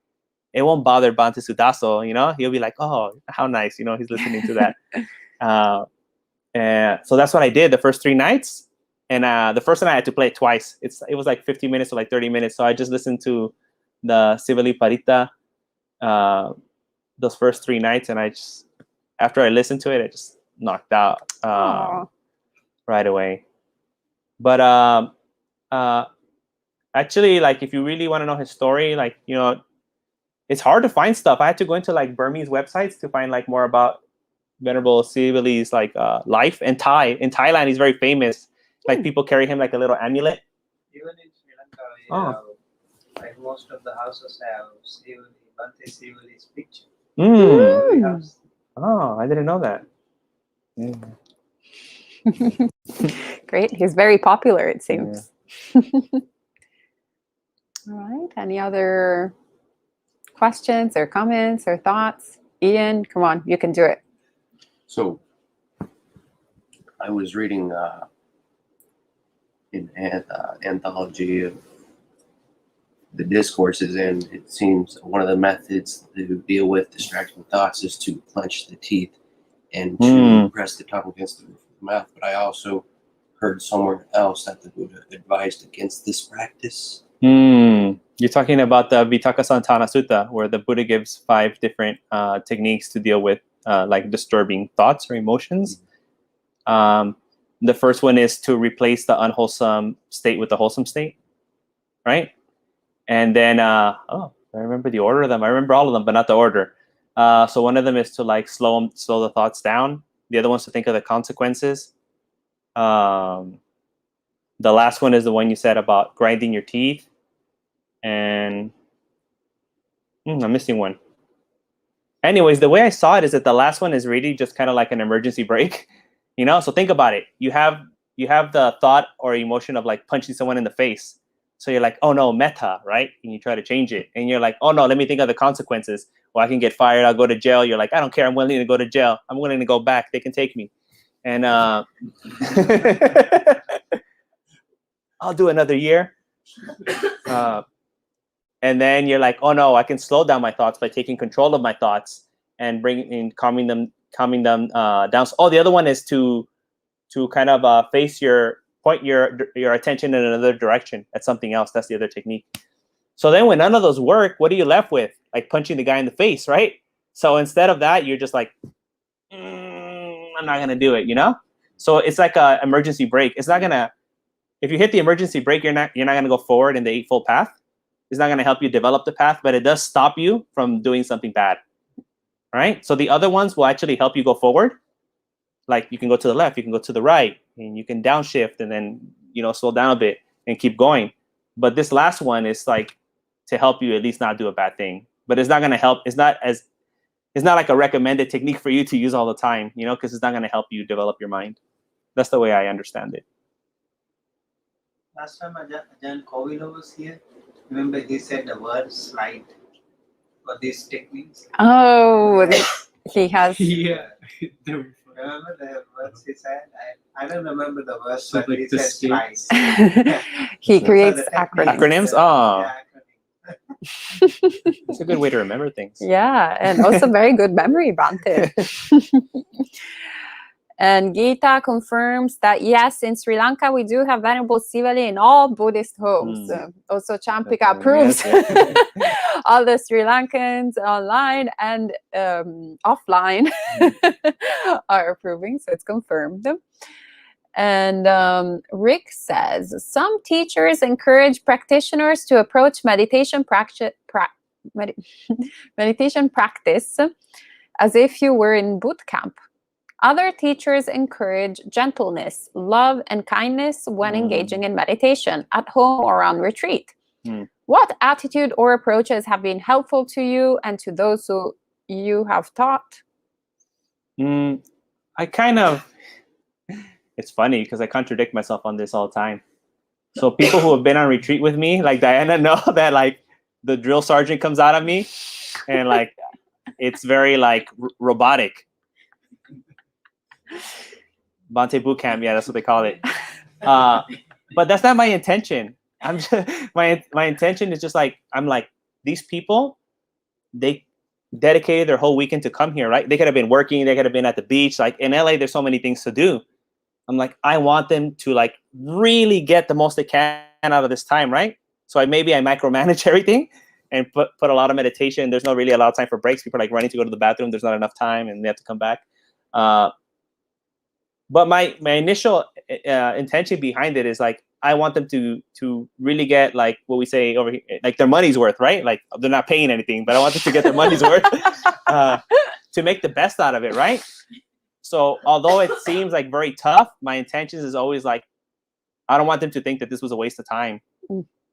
it won't bother Bhante Sudaso, you know? He'll be like, oh, how nice, you know, he's listening to that. And so that's what I did the first 3 nights. And the first night I had to play it twice. It was like 15 minutes or like 30 minutes. So I just listened to the Sivali Parita those first 3 nights. And after I listened to it, I just knocked out right away. But actually, like, if you really want to know his story, like, you know, it's hard to find stuff. I had to go into like Burmese websites to find like more about Venerable Sivali's like life. And in Thailand, he's very famous. Like, people carry him like a little amulet. Even in Sri Lanka, like most of the houses have Bhante Sivali's picture. Every house. Oh, I didn't know that. Great, he's very popular, it seems. Yeah. All right, any other questions or comments or thoughts? Ian, come on, you can do it. So I was reading an anthology of the discourses, and it seems one of the methods to deal with distracting thoughts is to clench the teeth and to press the tongue against the roof of the mouth. But I also heard somewhere else that the Buddha advised against this practice. You're talking about the Vitakasantana Sutta, where the Buddha gives 5 different techniques to deal with like disturbing thoughts or emotions. The first one is to replace the unwholesome state with the wholesome state, right? And then, I remember the order of them. I remember all of them, but not the order. So one of them is to like slow the thoughts down. The other one's to think of the consequences. The last one is the one you said about grinding your teeth. And I'm missing one. Anyways, the way I saw it is that the last one is really just kind of like an emergency brake, you know? So think about it. You have the thought or emotion of like punching someone in the face. So you're like, oh no, metta, right? And you try to change it. And you're like, oh no, let me think of the consequences. Well, I can get fired. I'll go to jail. You're like, I don't care. I'm willing to go to jail. I'm willing to go back. They can take me. And I'll do another year. And then you're like, oh no, I can slow down my thoughts by taking control of my thoughts and calming them down. So, the other one is to kind of point your attention in another direction at something else. That's the other technique. So then when none of those work, what are you left with? Like punching the guy in the face, right? So instead of that, you're just like, I'm not gonna do it, you know? So it's like an emergency brake. It's not gonna, if you hit the emergency brake, you're not gonna go forward in the Eightfold Path. It's not gonna help you develop the path, but it does stop you from doing something bad. right? So the other ones will actually help you go forward. Like you can go to the left, you can go to the right, and you can downshift and then, slow down a bit and keep going. But this last one is like to help you at least not do a bad thing. But it's not going to help. It's not like a recommended technique for you to use all the time, because it's not going to help you develop your mind. That's the way I understand it. Last time Ajahn Kovila was here, remember he said the word slide for these techniques. Oh, he has. Yeah. Remember the words he said? I don't remember the words, So but like he the said slide. He So creates the technique. acronyms. Acronyms? Oh. Yeah, acronym. It's a good way to remember things. Yeah, and also very good memory, Bhante. And Gita confirms that yes, in Sri Lanka we do have Venerable Sivali in all Buddhist homes. Also, Champika approves all the Sri Lankans online and offline are approving, so it's confirmed. And Rick says, some teachers encourage practitioners to approach meditation practice as if you were in boot camp. Other teachers encourage gentleness, love, and kindness when engaging in meditation, at home or on retreat. What attitude or approaches have been helpful to you and to those who you have taught? It's funny because I contradict myself on this all the time. So people who have been on retreat with me, like Diana, know that like the drill sergeant comes out of me and like it's very like robotic. Bhante boot camp, yeah, that's what they call it. But that's not my intention. I'm just, my intention is just like, I'm like, these people, they dedicated their whole weekend to come here, right? They could have been working, they could have been at the beach. Like in LA, there's so many things to do. I'm like, I want them to like really get the most they can out of this time, right? So maybe I micromanage everything and put a lot of meditation. There's not really a lot of time for breaks. People are like running to go to the bathroom. There's not enough time and they have to come back. But my initial intention behind it is like, I want them to really get like what we say over here, like their money's worth, right? Like they're not paying anything, but I want them to get their money's worth to make the best out of it, right? So although it seems like very tough, my intentions is always like, I don't want them to think that this was a waste of time.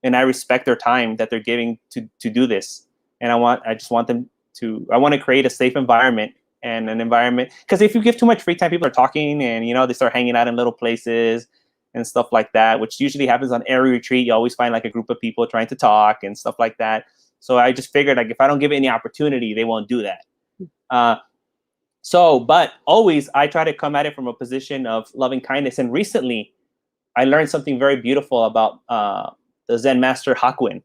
And I respect their time that they're giving to do this. And I just want them to, I want to create a safe environment and an environment, because if you give too much free time, people are talking and, they start hanging out in little places and stuff like that, which usually happens on every retreat. You always find like a group of people trying to talk and stuff like that. So I just figured like, if I don't give it any opportunity, they won't do that. But always I try to come at it from a position of loving kindness. And recently I learned something very beautiful about the Zen master Hakuin.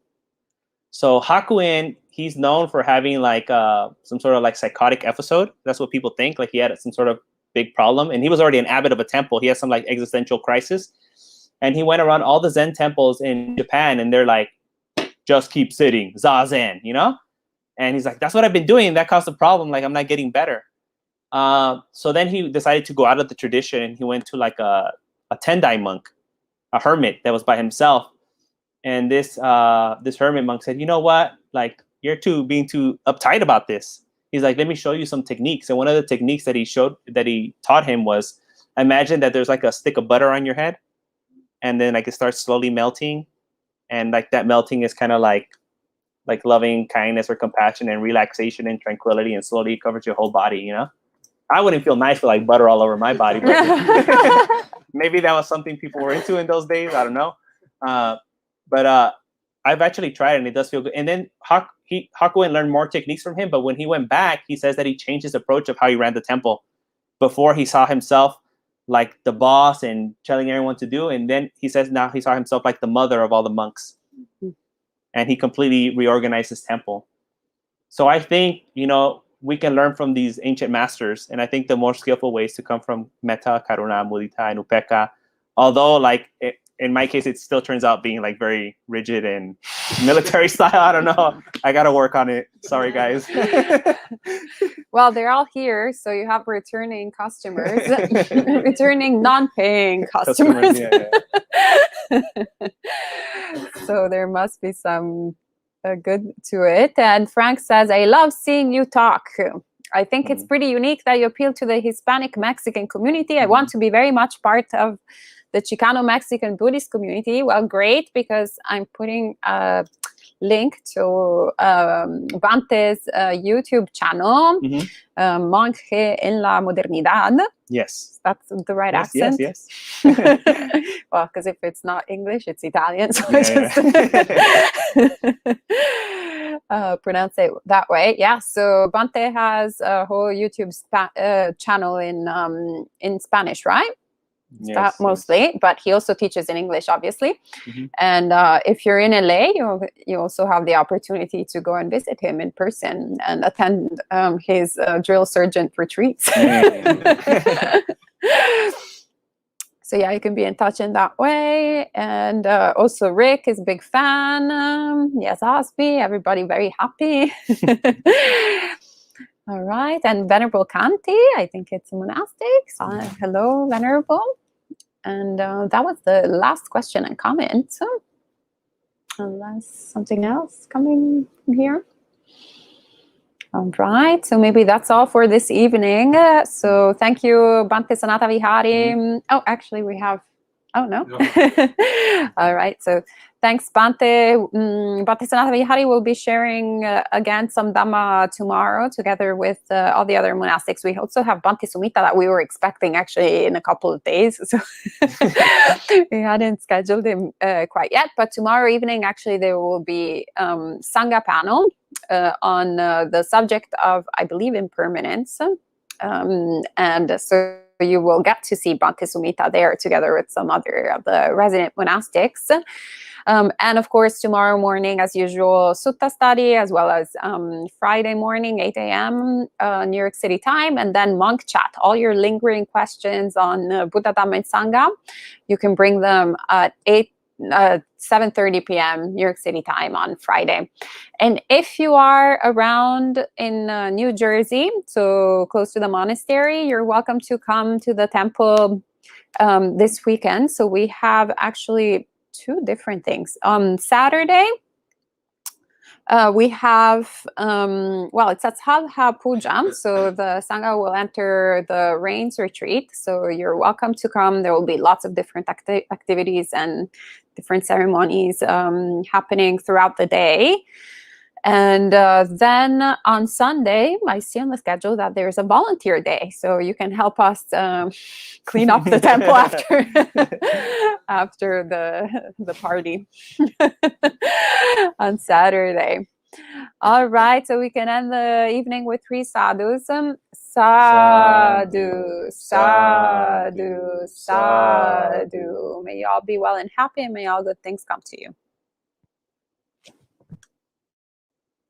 So Hakuin, he's known for having like some sort of like psychotic episode. That's what people think. Like he had some sort of big problem, and he was already an abbot of a temple. He had some like existential crisis, and he went around all the Zen temples in Japan, and they're like, just keep sitting, zazen, And he's like, that's what I've been doing. That caused the problem. Like I'm not getting better. So then he decided to go out of the tradition, and he went to like a Tendai monk, a hermit that was by himself. And this hermit monk said, you know what? Like you're being too uptight about this. He's like, let me show you some techniques. And one of the techniques that he taught him was, imagine that there's like a stick of butter on your head, and then like it starts slowly melting, and like that melting is kind of like loving kindness or compassion and relaxation and tranquility, and slowly it covers your whole body. I wouldn't feel nice with like butter all over my body, but maybe that was something people were into in those days. I don't know. But I've actually tried it, and it does feel good. And then Hakuin learned more techniques from him. But when he went back, he says that he changed his approach of how he ran the temple. Before, he saw himself like the boss and telling everyone to do. And then he says now he saw himself like the mother of all the monks. And he completely reorganized his temple. So I think, we can learn from these ancient masters. And I think the more skillful ways to come from metta, karuna, mudita, and upekkha. Although like in my case, it still turns out being like very rigid and military style. I don't know. I got to work on it. Sorry, guys. Well, they're all here. So you have returning customers, returning non-paying customers. Yeah. So there must be some good to it. And Frank says, I love seeing you talk. I think it's pretty unique that you appeal to the Hispanic Mexican community. I want to be very much part of the Chicano Mexican Buddhist community. Well, great, because I'm putting a link to Bhante's YouTube channel, Monje en la Modernidad. Yes. That's the right Yes, accent. yes. Well, because if it's not English, it's Italian. So I just pronounce it that way. Yeah. So Bhante has a whole YouTube channel in Spanish, right? Yes, mostly, but he also teaches in English, obviously. And if you're in LA, you also have the opportunity to go and visit him in person and attend his drill sergeant retreats. So yeah, you can be in touch in that way. And also Rick is a big fan. Yes, Osby, everybody very happy. All right. And Venerable Kanti, I think it's a monastic. So, hello, Venerable. And that was the last question and comment. Unless something else coming here. All right, so maybe that's all for this evening. So thank you, Bhante Sanathavihari. Oh, actually we have, oh no. All right, so thanks, Bhante. Bhante Sanathavihari will be sharing again some Dhamma tomorrow together with all the other monastics. We also have Bhante Sumita that we were expecting actually in a couple of days. So we hadn't scheduled him quite yet, but tomorrow evening actually there will be Sangha panel on the subject of, I believe, impermanence. And so you will get to see Bhante Sumita there together with some other of the resident monastics. And of course, tomorrow morning, as usual, Sutta study, as well as Friday morning, 8 a.m. New York City time, and then monk chat. All your lingering questions on Buddha, Dhamma, and Sangha, you can bring them at 7:30 p.m. New York City time on Friday. And if you are around in New Jersey, so close to the monastery, you're welcome to come to the temple this weekend. So we have actually two different things. On Saturday, we have, well, it's at Sadha Puja, so the Sangha will enter the rains retreat. So you're welcome to come. There will be lots of different activities and different ceremonies happening throughout the day. And then on Sunday, I see on the schedule that there's a volunteer day. So you can help us clean up the temple after the party on Saturday. All right, so we can end the evening with 3 sadhus. Sadhu, sadhu, sadhu. May you all be well and happy, and may all good things come to you.